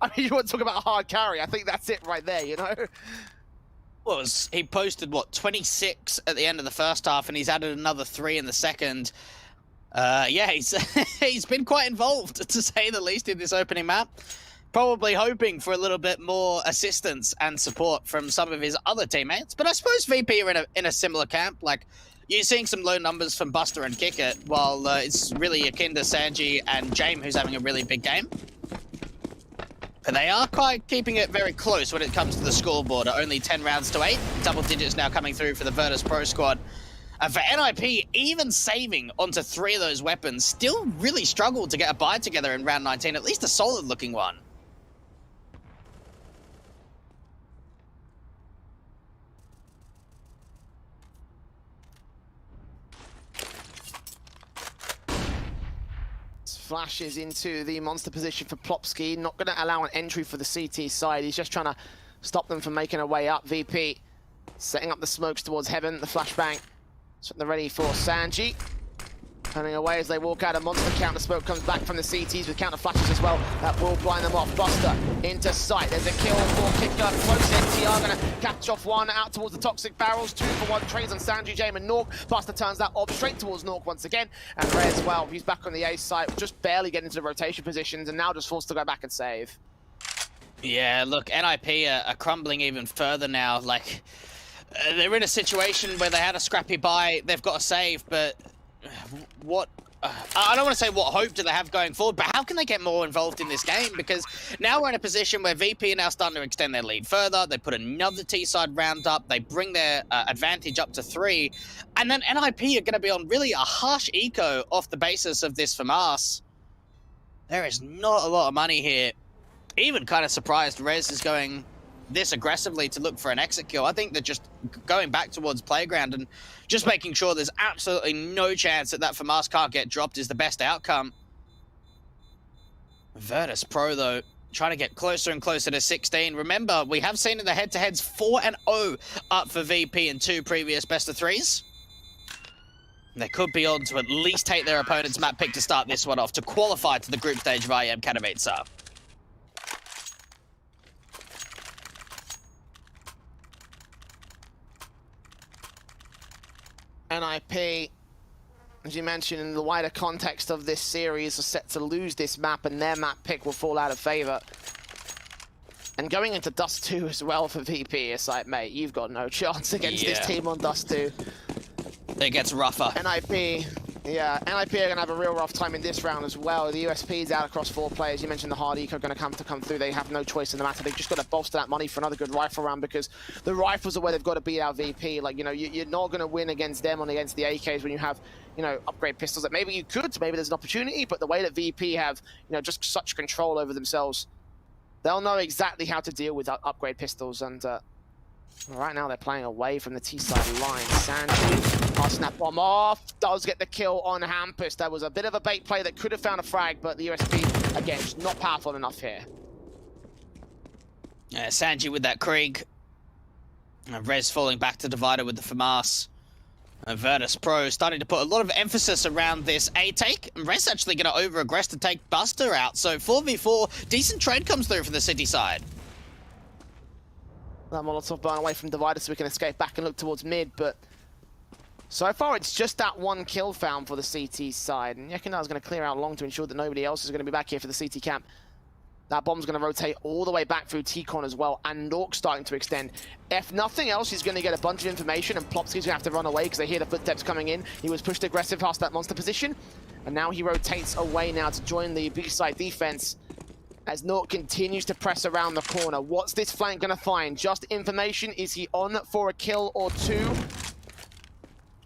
I mean, you want to talk about a hard carry? I think that's it right there, you know? He posted, what, 26 at the end of the first half, and he's added another 3 in the second. Yeah, he's been quite involved, to say the least, in this opening map. Probably hoping for a little bit more assistance and support from some of his other teammates. But I suppose VP are in a similar camp. Like, you're seeing some low numbers from Buster and Kick It, while it's really Yakinda, Sanji, and Jame who's having a really big game. But they are quite keeping it very close when it comes to the scoreboard. Only 10 rounds to 8. Double digits now coming through for the Virtus.pro squad. And for NIP, even saving onto 3 of those weapons, still really struggled to get a buy together in round 19, at least a solid looking one. Flashes into the monster position for Plopsky. Not going to allow an entry for the CT side. He's just trying to stop them from making a way up. VP setting up the smokes towards heaven. The flashbang. Something ready for Sanji. Turning away as they walk out. A monster counter smoke comes back from the CTs with counter flashes as well. That will blind them off. Buster into sight. There's a kill for Kicker. Close NTR going to catch off one out towards the toxic barrels. 2 for 1 trades on Sanji, Jame, and Nork. Buster turns that off straight towards Nork once again. And Red as well. He's back on the ace side. Just barely getting into the rotation positions and now just forced to go back and save. Yeah, look, NIP are crumbling even further now. Like, they're in a situation where they had a scrappy buy. They've got to save, but what I don't want to say what hope do they have going forward, but how can they get more involved in this game? Because now we're in a position where VP are now starting to extend their lead further. They put another T-side round up. They bring their advantage up to 3. And then NIP are going to be on really a harsh eco off the basis of this FAMAS. There is not a lot of money here. Even kind of surprised Rez is going this aggressively to look for an exit kill. I think they're just going back towards playground and just making sure there's absolutely no chance that that FAMAS can't get dropped is the best outcome. Virtus.pro, though, trying to get closer and closer to 16. Remember, we have seen in the head-to-heads 4-0 up for VP in 2 previous best-of-3s. They could be on to at least take their opponent's map pick to start this one off to qualify to the group stage of IEM Katowice. NIP, as you mentioned, in the wider context of this series, are set to lose this map and their map pick will fall out of favor. And going into Dust 2 as well for VP, it's like, mate, you've got no chance against this team on Dust 2. It gets rougher. NIP Yeah, NIP are going to have a real rough time in this round as well. The USP is out across 4 players. You mentioned the hard eco going to come through. They have no choice in the matter. They've just got to bolster that money for another good rifle round because the rifles are where they've got to beat our VP. Like, you know, you're not going to win against them and against the AKs when you have, you know, upgrade pistols that maybe you could, maybe there's an opportunity, but the way that VP have, you know, just such control over themselves, they'll know exactly how to deal with upgrade pistols. And right now they're playing away from the T-side line. Sanji, passing that bomb off, does get the kill on Hampus. That was a bit of a bait play that could have found a frag, but the USP, again, just not powerful enough here. Yeah, Sanji with that Krieg. And Rez falling back to Divider with the FAMAS. And Virtus.pro starting to put a lot of emphasis around this A-take. And Rez actually going to over-aggress to take Buster out. So 4v4, decent trade comes through for the City side. That Molotov burn away from Divider so we can escape back and look towards mid, but so far it's just that one kill found for the CT side. And Yekinar's going to clear out long to ensure that nobody else is going to be back here for the CT camp. That bomb's going to rotate all the way back through T-Con as well, and Nork starting to extend. If nothing else, he's going to get a bunch of information, and Plopsky's going to have to run away because they hear the footsteps coming in. He was pushed aggressive past that monster position, and now he rotates away now to join the B-side defense as Nork continues to press around the corner. What's this flank going to find? Just information? Is he on for a kill or two?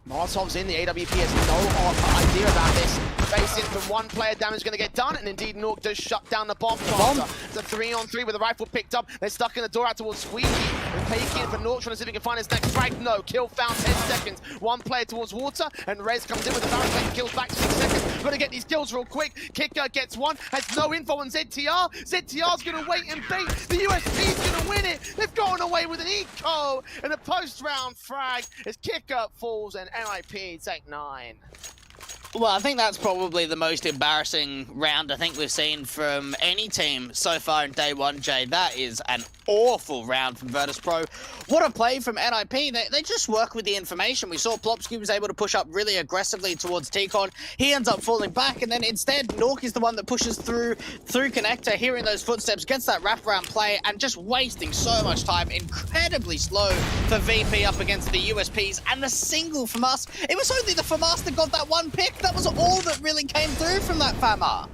Molotov's in, the AWP has no idea about this. Facing from one player, damage is going to get done, and indeed Nork does shut down the bomb planter. It's a 3-on-3 with the rifle picked up. They're stuck in the door out towards Squeaky. And Peking for Nork trying to see if he can find his next frag. No, kill found 10 seconds. One player towards water, and Rez comes in with the barricade, kills back 6 seconds. Got to get these kills real quick. Kicker gets one, has no info on ZTR. ZTR's going to wait and bait. The USP's going to win it. They've gone away with an eco and a post-round frag as Kicker falls and NIP take 9. Well, I think that's probably the most embarrassing round I think we've seen from any team so far in day one, Jay. That is an awful round from Virtus.pro. What a play from NIP. They just work with the information. We saw Plopsky was able to push up really aggressively towards T-Con. He ends up falling back, and then instead, Nork is the one that pushes through Connector, hearing those footsteps, gets that wraparound play, and just wasting so much time. Incredibly slow for VP up against the USPs, and the single from us. It was only the FAMAS that got that one pick. That was all that really came through from that FAMA.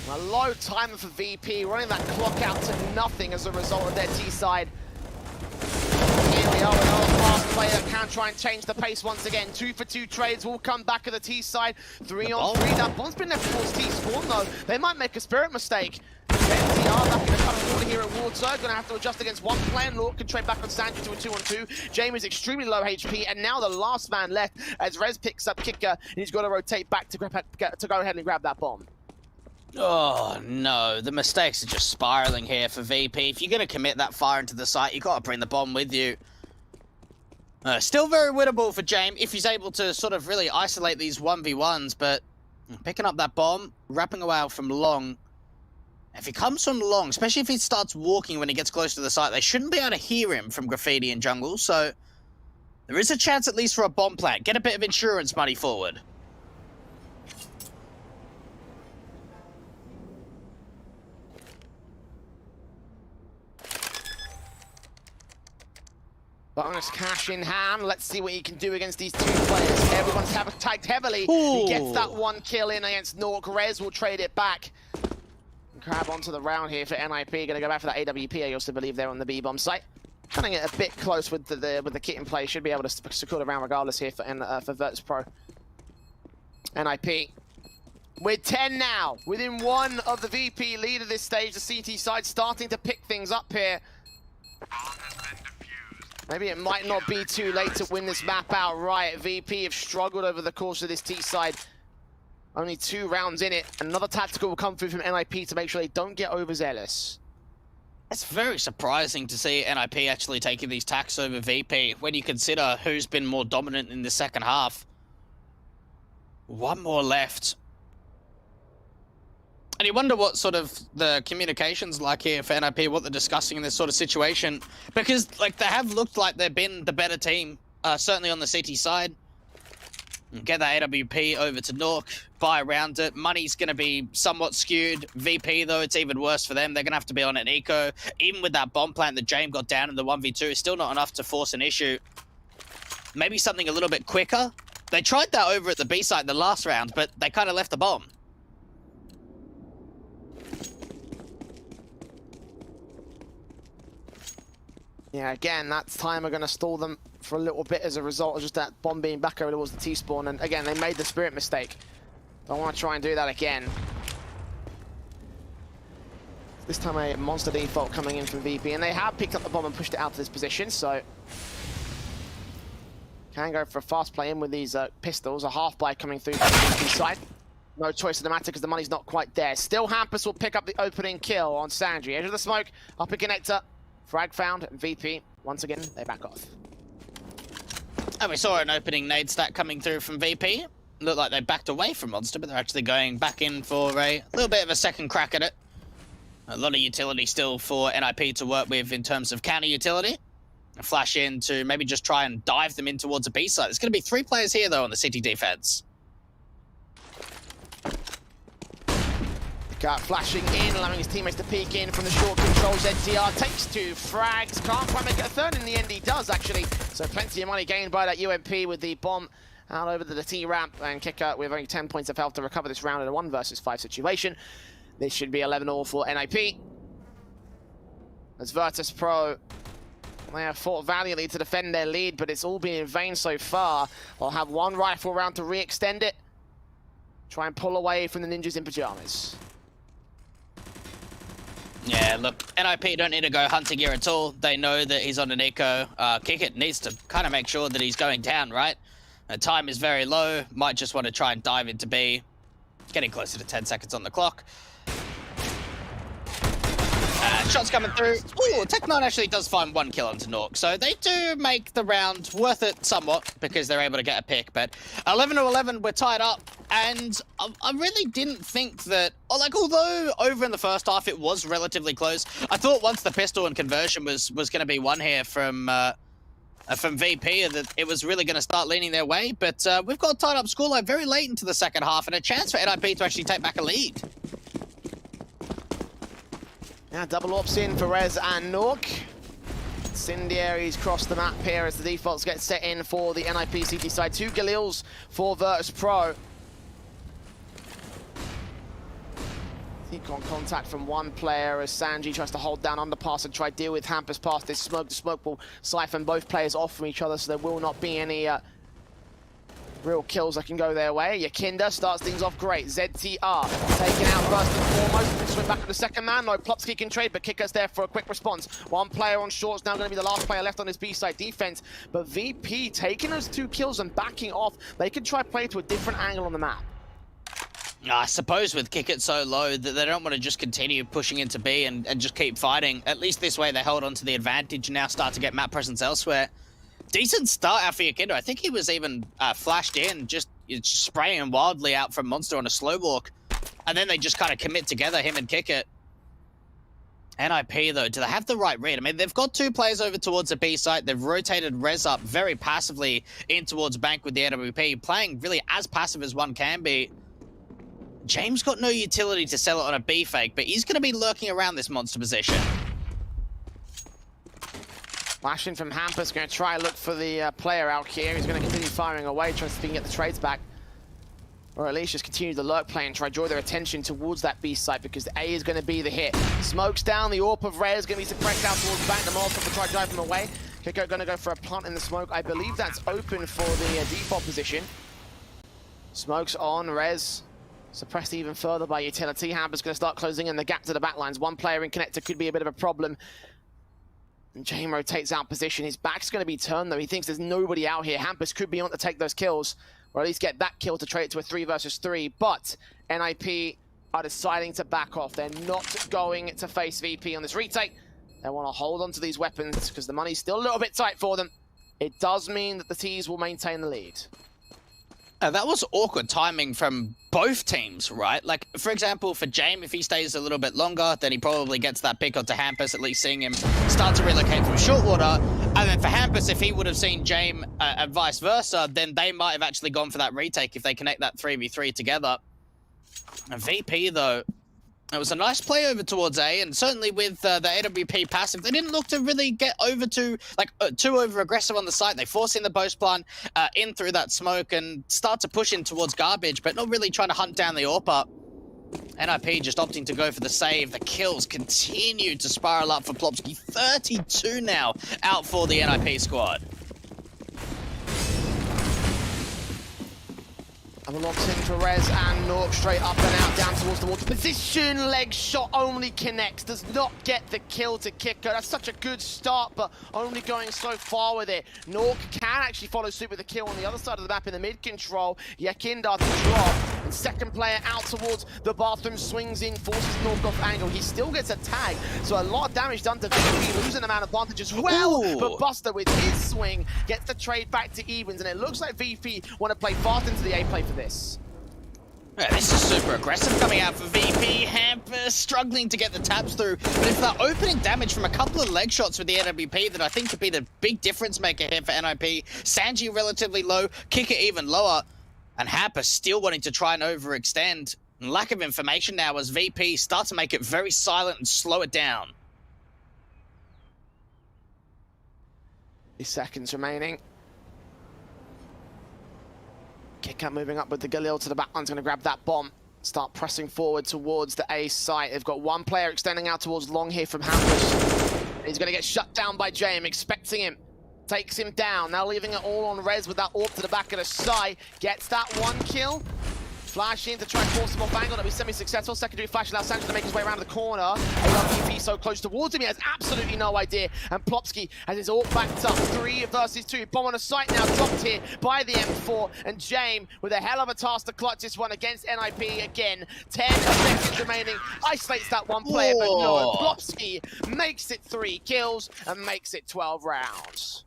A low timer for VP, running that clock out to nothing as a result of their T-side. Here we are with our fast player, can try and change the pace once again. 2-for-2 trades will come back at the T-side. 3-on-3, that bomb's been left towards T-spawn though. They might make a spirit mistake. NTR back in the cover corner here at Water, gonna have to adjust against one player. Nork can trade back on Sanji to a 2-on-2. Jamie's extremely low HP, and now the last man left as Rez picks up Kicker, and he's got to rotate back to go ahead and grab that bomb. Oh no, the mistakes are just spiraling here for VP. If you're going to commit that fire into the site, you've got to bring the bomb with you. Still very winnable for James if he's able to sort of really isolate these 1v1s, but picking up that bomb, wrapping away from long. If he comes from long, especially if he starts walking when he gets close to the site, they shouldn't be able to hear him from Graffiti and Jungle, so there is a chance at least for a bomb plant. Get a bit of insurance money forward. Bonus cash in hand. Let's see what he can do against these two players. Everyone's tagged heavily. Ooh. He gets that one kill in against Nork. Rez will trade it back. Grab onto the round here for NIP. Gonna go back for that AWP. I also believe they're on the B-bomb site. Trying to get a bit close with the kit in play. Should be able to secure the round regardless here for Virtus.pro. NIP. We're 10 now. Within one of the VP lead of this stage. The CT side starting to pick things up here. Maybe it might not be too late to win this map outright. VP have struggled over the course of this T-side. Only 2 rounds in it. Another tactical will come through from NIP to make sure they don't get overzealous. It's very surprising to see NIP actually taking these tacks over VP when you consider who's been more dominant in the second half. One more left. And you wonder what sort of the communication's like here for NIP, what they're discussing in this sort of situation. Because, like, they have looked like they've been the better team, certainly on the CT side. Get that AWP over to Nork, buy around it. Money's going to be somewhat skewed. VP, though, it's even worse for them. They're going to have to be on an eco. Even with that bomb plant that James got down in the 1v2, it's still not enough to force an issue. maybe something a little bit quicker. They tried that over at the B site in the last round, but they kind of left the bomb. Yeah, again, that time we're going to stall them for a little bit as a result of just that bomb being back over towards the T-spawn. And again, they made the Spirit mistake. Don't want to try and do that again. This time a monster default coming in from VP, and they have picked up the bomb and pushed it out to this position, so can go for a fast play in with these pistols. A half buy coming through from the VP side. No choice in the matter because the money's not quite there. Still, Hampus will pick up the opening kill on Sandry. Edge of the smoke, up a connector. Frag found, and VP, once again, they back off. And we saw an opening nade stack coming through from VP. Looked like they backed away from Monster, but they're actually going back in for a little bit of a second crack at it. A lot of utility still for NIP to work with in terms of counter utility. A flash in to maybe just try and dive them in towards a B site. There's going to be 3 players here, though, on the city defense. Got flashing in, allowing his teammates to peek in from the short control. ZTR takes 2 frags. Can't quite make it a third. In the end, he does, actually. So plenty of money gained by that UMP with the bomb out over the T ramp. And Kicker with only 10 points of health to recover this round in a 1 versus 5 situation. This should be 11-all for NIP. As Virtus.pro, they have fought valiantly to defend their lead, but it's all been in vain so far. They'll have 1 rifle round to re-extend it. Try and pull away from the ninjas in pajamas. Yeah, look, NIP don't need to go hunting here at all. They know that he's on an eco. Kickit needs to kind of make sure that he's going down, right? Time is very low. Might just want to try and dive into B. Getting closer to 10 seconds on the clock. Shots coming through. Ooh, Tech9 actually does find 1 kill onto Nork, so they do make the round worth it somewhat because they're able to get a pick. But 11-11, we're tied up, and I really didn't think that, like, although over in the first half it was relatively close, I thought once the pistol and conversion was going to be won here from VP, that it was really going to start leaning their way. But we've got a tied up scoreline very late into the second half, and a chance for NIP to actually take back a lead. Yeah, double ops in for Rez and Nork. Incendiaries cross the map here as the defaults get set in for the NIP CT side. 2 Galils for Virtus.pro. On contact from 1 player as Sanji tries to hold down underpass and try to deal with Hampus past this smoke. The smoke will siphon both players off from each other, so there will not be any real kills that can go their way. Yakinda starts things off great. ZTR taken out first and foremost. Swing back to the second man. No, Plopsky can trade, but Kicker's there for a quick response. 1 player on short's now going to be the last player left on his B-side defense. But VP taking those 2 kills and backing off. They could try play to a different angle on the map. I suppose with Kickit so low that they don't want to just continue pushing into B and just keep fighting. At least this way they hold on to the advantage and now start to get map presence elsewhere. Decent start out for Yakinda. I think he was even flashed in, just spraying wildly out from Monster on a slow walk. And then they just kind of commit together, him and Kickit. NIP, though, do they have the right read? I mean, they've got 2 players over towards the B site. They've rotated Rez up very passively in towards Bank with the AWP, playing really as passive as one can be. James got no utility to sell it on a B fake, but he's going to be lurking around this Monster position. Flashing from Hampus, going to try and look for the player out here. He's going to continue firing away, trying to see if he can get the trades back. Or at least just continue the lurk play and try to draw their attention towards that B site because the A is going to be the hit. Smokes down, the AWP of Rare is going to be suppressed out towards the back. The Molotov will try to drive him away. Kiko going to go for a plant in the smoke. I believe that's open for the default position. Smokes on, Rez suppressed even further by utility. Hamper's going to start closing in the gap to the backlines. 1 player in connector could be a bit of a problem. And Jane rotates out position. His back's going to be turned, though. He thinks there's nobody out here. Hampus could be on to take those kills, or at least get that kill to trade it to a 3 versus 3. But NIP are deciding to back off. They're not going to face VP on this retake. They want to hold on to these weapons because the money's still a little bit tight for them. It does mean that the T's will maintain the lead. That was awkward timing from both teams, right? Like, for example, for Jame, if he stays a little bit longer, then he probably gets that pick onto Hampus, at least seeing him start to relocate from Shortwater. And then for Hampus, if he would have seen Jame and vice versa, then they might have actually gone for that retake if they connect that 3v3 together. And VP, though, It was a nice play over towards A, and certainly with the AWP passive, they didn't look to really get over to, like, too over-aggressive on the site. They force in the post plant in through that smoke and start to push in towards garbage, but not really trying to hunt down the AWP. NIP just opting to go for the save. The kills continue to spiral up for Plopski. 32 now out for the NIP squad. And we're locked in for Rez and Nork straight up and out down towards the water. Position, leg shot only connects, does not get the kill to Kiko. That's such a good start, but only going so far with it. Nork can actually follow suit with a kill on the other side of the map in the mid control. Yakinda to drop. And second player out towards the bathroom, swings in, forces Nork off angle. He still gets a tag, so a lot of damage done to VP, losing a man advantage as well. Ooh. But Buster with his swing gets the trade back to evens, and it looks like VP want to play fast into the A play for this. Yeah, this is super aggressive coming out for VP. Hamper struggling to get the taps through, but it's that opening damage from a couple of leg shots with the NWP that I think could be the big difference maker here for NIP. Sanji relatively low, Kicker even lower, and Hamper still wanting to try and overextend. And lack of information now as VP start to make it very silent and slow it down. 30 seconds remaining. Kicker moving up with the Galil to the backline's going to grab that bomb. Start pressing forward towards the A site. They've got one player extending out towards long here from Hampus. He's going to get shut down by James, expecting him. Takes him down. Now leaving it all on Rez with that AWP to the back of the side. Gets that one kill. Flash in to try and force him off angle. That'll be semi-successful. Secondary flash allows Sanchez to make his way around the corner. AWP so close towards him, he has absolutely no idea. And Plopski has his AWP backed up. 3 versus 2. Bomb on a site now dropped here by the M4. And James with a hell of a task to clutch this one against NIP again. 10 seconds remaining. Isolates that one player, but no. Plopski makes it 3 kills and makes it 12 rounds.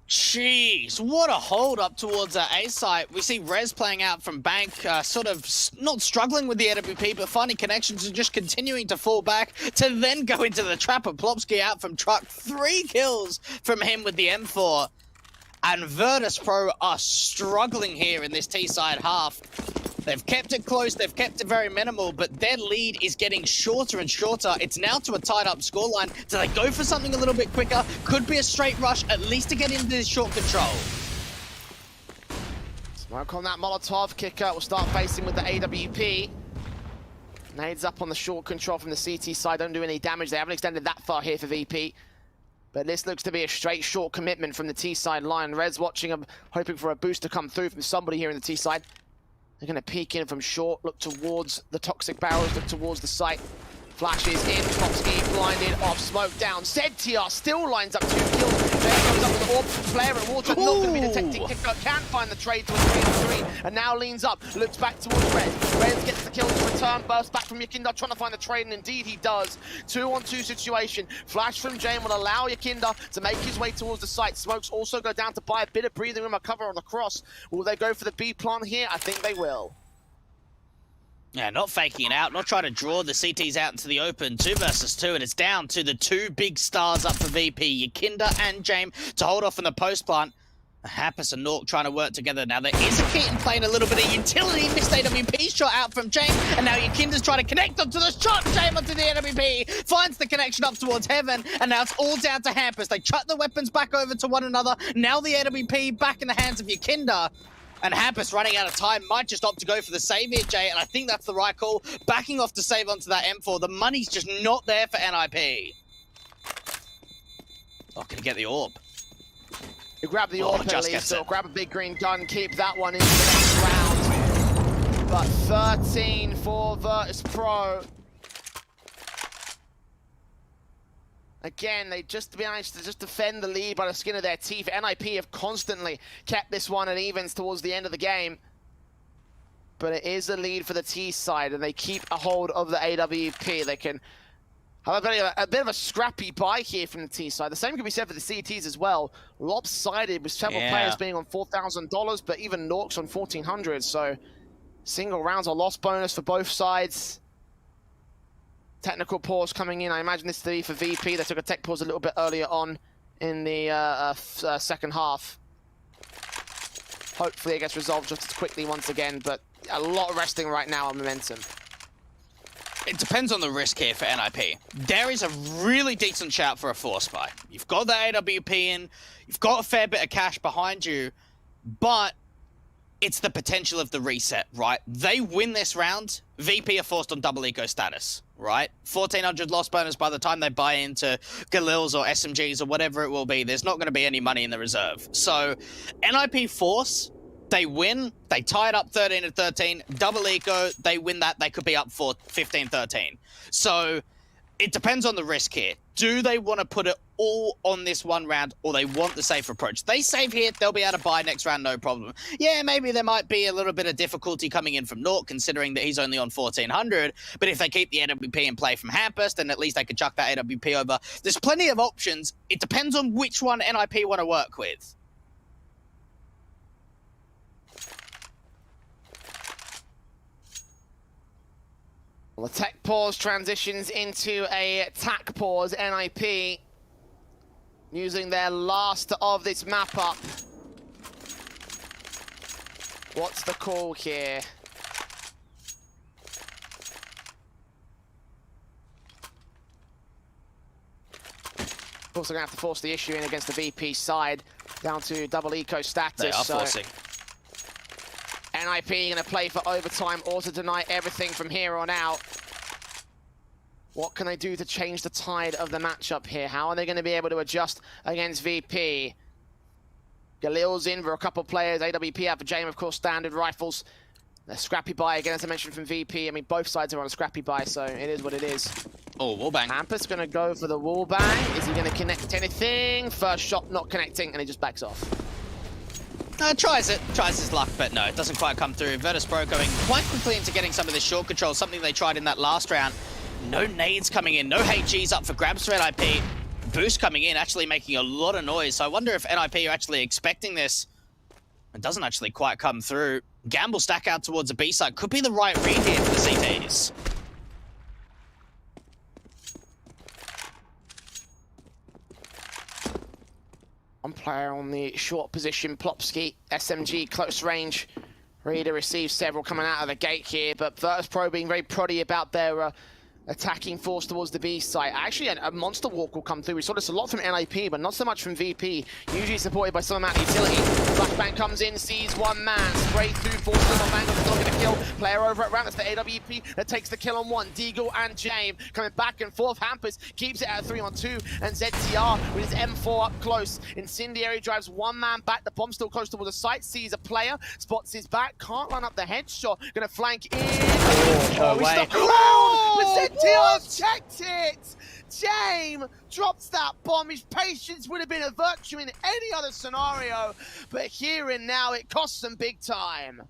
Jeez, what a hold up towards our A site. We see Rez playing out from Bank, sort of not struggling with the AWP, but finding connections and just continuing to fall back to then go into the trap of Plopski out from Truck. 3 kills from him with the M4. And Virtus.pro are struggling here in this T-side half. They've kept it close, they've kept it very minimal, but their lead is getting shorter and shorter. It's now to a tied-up scoreline. Do they go for something a little bit quicker? Could be a straight rush, at least to get into this short control. Smoke on that Molotov. Kicker will start facing with the AWP. Nades up on the short control from the CT side, don't do any damage. They haven't extended that far here for VP. But this looks to be a straight short commitment from the T-side line. Rez watching him, hoping for a boost to come through from somebody here in the T-side. They're going to peek in from short, look towards the toxic barrels, look towards the site. Flashes in, Plopski blinded, off, smoke down. ZTR still lines up 2 kills. There comes up with the AWP. Player at water, not going to be detected. Kicker can find the trade to a 3-3, and now leans up, looks back towards Rez. Rez gets the kill to return, burst back from Yakinda, trying to find the trade, and indeed he does. 2-on-2 situation. Flash from Jane will allow Yakinda to make his way towards the site. Smokes also go down to buy a bit of breathing room, a cover on the cross. Will they go for the B plant here? I think they will. Yeah, not faking it out, not trying to draw the CTs out into the open. 2 versus 2, and it's down to the 2 big stars up for VP, Yakinda and James, to hold off in the post plant. Happus and Nork trying to work together. Now there is a Keaton playing a little bit of utility. Missed AWP shot out from James, and now Yakinda's trying to connect onto the shot. James onto the AWP, finds the connection up towards heaven, and now it's all down to Hampus. They chuck the weapons back over to one another. Now the AWP back in the hands of Yakinda. And Hampus running out of time, might just opt to go for the save here, Jay, and I think that's the right call. Backing off to save onto that M4. The money's just not there for NIP. Oh, can he get the AWP? You grab the AWP at least, or grab a big green gun, keep that one into the next round. But 13 for Virtus.pro. Again, they just managed to just defend the lead by the skin of their teeth. NIP have constantly kept this one at evens towards the end of the game. But it is a lead for the T side, and they keep a hold of the AWP. They can have a bit of a scrappy buy here from the T side. The same can be said for the CTs as well. Lopsided with several players being on $4,000, but even Nork's on $1,400. So single rounds are loss bonus for both sides. Technical pause coming in. I imagine this to be for VP. They took a tech pause a little bit earlier on in the second half. Hopefully it gets resolved just as quickly once again, but a lot of resting right now on momentum. It depends on the risk here for NIP. There is a really decent shout for a force buy. You've got the AWP in, you've got a fair bit of cash behind you, but it's the potential of the reset, right? They win this round, VP are forced on double eco status, right? 1,400 loss bonus by the time they buy into Galils or SMGs or whatever it will be. There's not going to be any money in the reserve. So NIP force, they win, they tie it up 13-13, double eco, they win that, they could be up for 15-13. So it depends on the risk here. Do they want to put it all on this one round, or they want the safe approach? They save here, they'll be able to buy next round, no problem. Yeah, maybe there might be a little bit of difficulty coming in from Naught, considering that he's only on 1,400, but if they keep the AWP in play from Hampus, then at least they could chuck that AWP over. There's plenty of options. It depends on which one NIP want to work with. Well, the tech pause transitions into a tack pause. NIP using their last of this map up. What's the call here? Of course, they're going to have to force the issue in against the VP side, down to double eco status. They are forcing. NIP going to play for overtime or to deny everything from here on out. What can they do to change the tide of the matchup here? How are they going to be able to adjust against VP? Galil's in for a couple of players. AWP out for Jame, of course, standard rifles. A scrappy buy again, as I mentioned, from VP. I mean, both sides are on a scrappy buy, so it is what it is. Oh, wallbang. Hampus going to go for the wallbang. Is he going to connect anything? First shot not connecting, and he just backs off. Tries his luck, but no, it doesn't quite come through. Virtus.pro going quite quickly into getting some of this short control, something they tried in that last round. No nades coming in, no HGs up for grabs for NIP. Boost coming in, actually making a lot of noise. So I wonder if NIP are actually expecting this. It doesn't actually quite come through. Gamble stack out towards the B side. Could be the right read here for the CTs. One player on the short position, Plopsky, SMG, close range. Ready to receive several coming out of the gate here, but Virtus.pro being very proddy about their attacking force towards the B site. Actually, a monster walk will come through. We saw this a lot from NIP, but not so much from VP. Usually supported by some amount of utility. Flashbang comes in, sees one man, spray through, forces him on Mangle, not gonna kill. Player over at ramp, it's the AWP that takes the kill on one. Deagle and Jame coming back and forth. Hampus keeps it at 3-on-2, and ZTR with his M4 up close. Incendiary drives one man back, the bomb still close towards the site, sees a player, spots his back, can't line up the headshot, gonna flank in. No way. But ZTR checked it! Jame drops that bomb. His patience would have been a virtue in any other scenario, but here and now it costs them big time.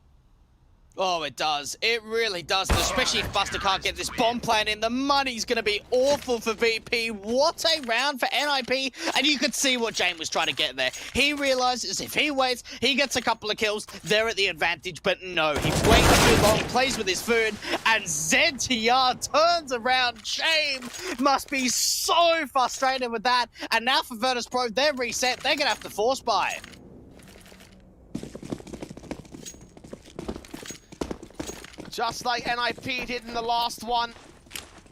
Oh, it does. It really does. And especially if Buster can't get this bomb plan in, the money's going to be awful for VP. What a round for NIP. And you could see what Jane was trying to get there. He realizes if he waits, he gets a couple of kills. They're at the advantage. But no, he waits too long, plays with his food, and ZTR turns around. Shame must be so frustrated with that. And now for Virtus.pro, they're reset. They're going to have to force buy. Just like NIP did in the last one,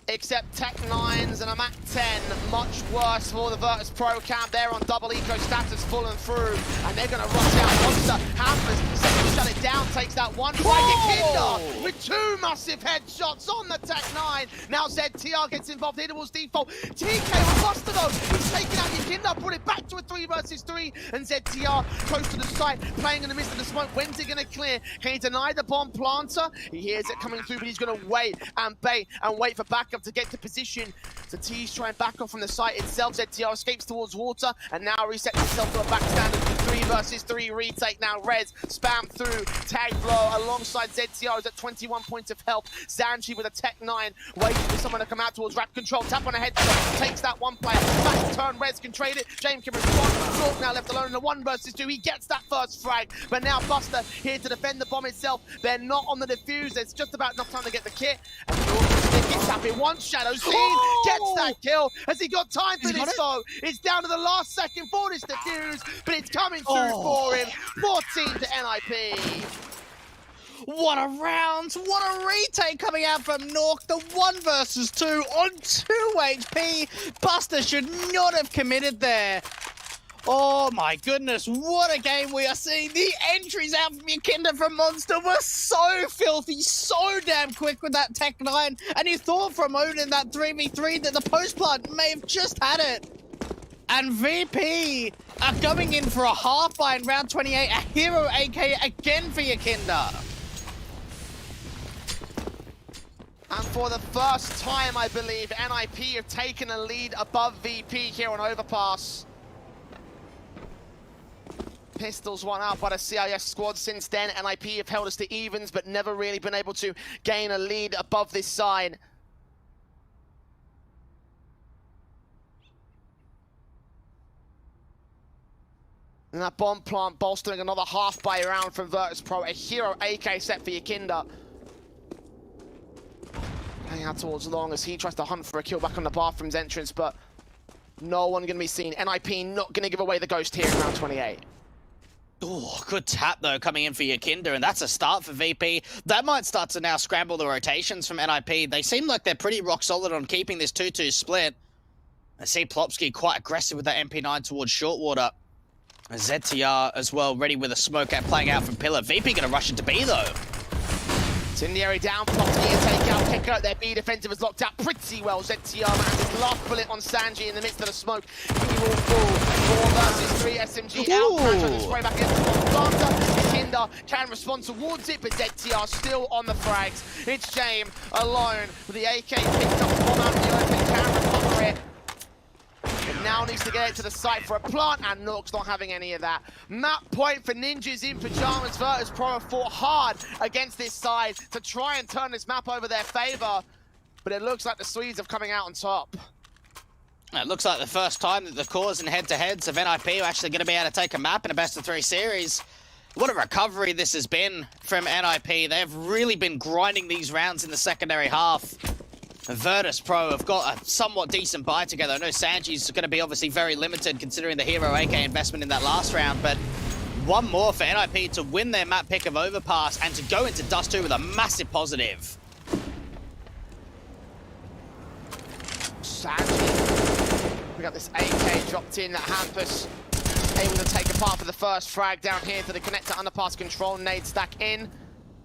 except Tech 9s and a Mac 10. Much worse for the Virtus.pro camp. They're on double eco status, full and through, and they're going to rush out. Monster Hampus, second shut it down, takes that one. Kinder with two massive headshots on the Tech 9. Now ZTR gets involved. Here towards default. TK with Buster though. He's taken out Kinder, brought it back to a 3 versus 3, and ZTR close to the site, playing in the midst of the smoke. When's he going to clear? Can he deny the bomb planter? He hears it coming through, but he's going to wait and bait and wait for backup to get to position. So T's trying back off from the site itself. ZTR escapes towards water and now resets himself to a backstander. 3 versus 3 retake now. Rez spam through, tag blow alongside ZTR is at 21 points of health. Zanchi with a Tech 9 waiting for someone to come out towards wrap control. Tap on a headshot, takes that one player. Back turn, Rez can trade it. James can respond. North now left alone in the 1 versus 2. He gets that first frag, but now Buster here to defend the bomb itself. They're not on the defuse. There's just about enough time to get the kit. And gets up in one shadow scene, gets that kill. Has he got time for this though? It's down to the last second for this defuse, but it's coming through for him. 14 to NIP. What a round! What a retake coming out from Nork. The 1 versus 2 on 2 HP. Buster should not have committed there. Oh my goodness, what a game we are seeing. The entries out from Yakinda from Monster were so filthy, so damn quick with that Tech 9. And you thought for a moment in that 3v3 that the post plant may have just had it. And VP are going in for a half buy in round 28, a hero AK again for Yakinda. And for the first time, I believe, NIP have taken a lead above VP here on Overpass. Pistols one out by the CIS squad since then. NIP have held us to evens, but never really been able to gain a lead above this side. And that bomb plant bolstering another half buy round from Virtus.pro. A hero AK set for Yakinda. Hang out towards Long as he tries to hunt for a kill back on the bathroom's entrance, but no one going to be seen. NIP not going to give away the ghost here in round 28. Oh, good tap though coming in for Yakinda, and that's a start for VP. That might start to now scramble the rotations from NIP. They seem like they're pretty rock solid on keeping this 2-2 split. I see Plopsky quite aggressive with that MP9 towards Shortwater. ZTR as well, ready with a smoke at playing out from Pillar. VP gonna rush into B though. Incendiary down, Plopsky a takeout, kick out. Their B defensive is locked out pretty well. ZTR man, his last bullet on Sanji in the midst of the smoke. He will fall. 4 versus 3 SMG out. Trying to spray back into the planter. Yakinda can respond towards it, but ZTR still on the frags. It's James alone with the AK picked up the bomb out in the open, can recover it. But now needs to get it to the site for a plant, and Nook's not having any of that. Map point for Ninjas in Pajamas. Virtus.pro fought hard against this side to try and turn this map over their favor, but it looks like the Swedes are coming out on top. It looks like the first time that the cores and head-to-heads of NIP are actually going to be able to take a map in a best-of-3 series. What a recovery this has been from NIP. They've really been grinding these rounds in the secondary half. Virtus.pro have got a somewhat decent buy together. I know Sanji's going to be obviously very limited considering the hero AK investment in that last round, but one more for NIP to win their map pick of Overpass and to go into Dust 2 with a massive positive. Sanji, we got this AK dropped in, that Hampus able to take apart for the first frag down here to the connector underpass control, nade stack in.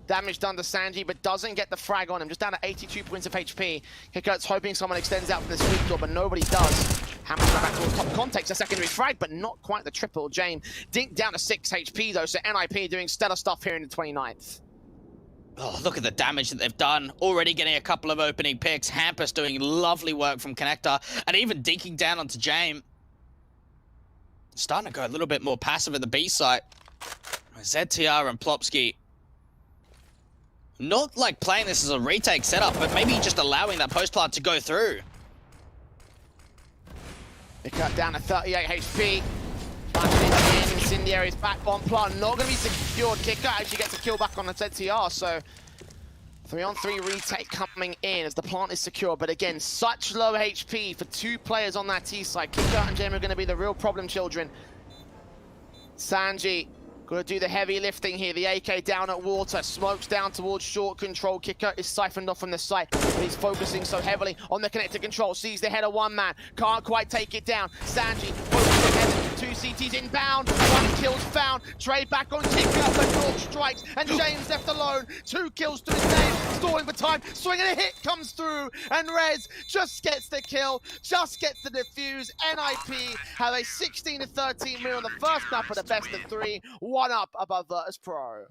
Damage done to Sanji, but doesn't get the frag on him. Just down to 82 points of HP. Kickout's hoping someone extends out from the sweep door, but nobody does. Hammers back towards top context, a secondary frag, but not quite the triple. Jane Dink down to 6 HP though, so NIP doing stellar stuff here in the 29th. Oh, look at the damage that they've done. Already getting a couple of opening picks. Hampus doing lovely work from Connector, and even dinking down onto Jane. Starting to go a little bit more passive at the B site. ZTR and Plopsky. Not like playing this as a retake setup, but maybe just allowing that post plant to go through. They cut down to 38 HP. Flashing in, Incendiary's back bomb plant. Not going to be secured. Kicker actually gets a kill back on the ZTR, so 3-on-3 retake coming in as the plant is secure. But again, such low HP for 2 players on that T side. Kicker and Jam are going to be the real problem children. Sanji gonna do the heavy lifting here. The AK down at water, smokes down towards short control. Kicker is siphoned off from the site, but he's focusing so heavily on the connector control. Sees the head of one man, can't quite take it down. Sanji focusing ahead, 2 CTs inbound, 1 kill's found. Trade back on Kicker, but North strikes, and James left alone. 2 kills to his name, stalling for time, swinging a hit comes through, and Rez just gets the kill, just gets the defuse. NIP have a 16-13 win on the first map of the best of 3, 1 up above Virtus.pro.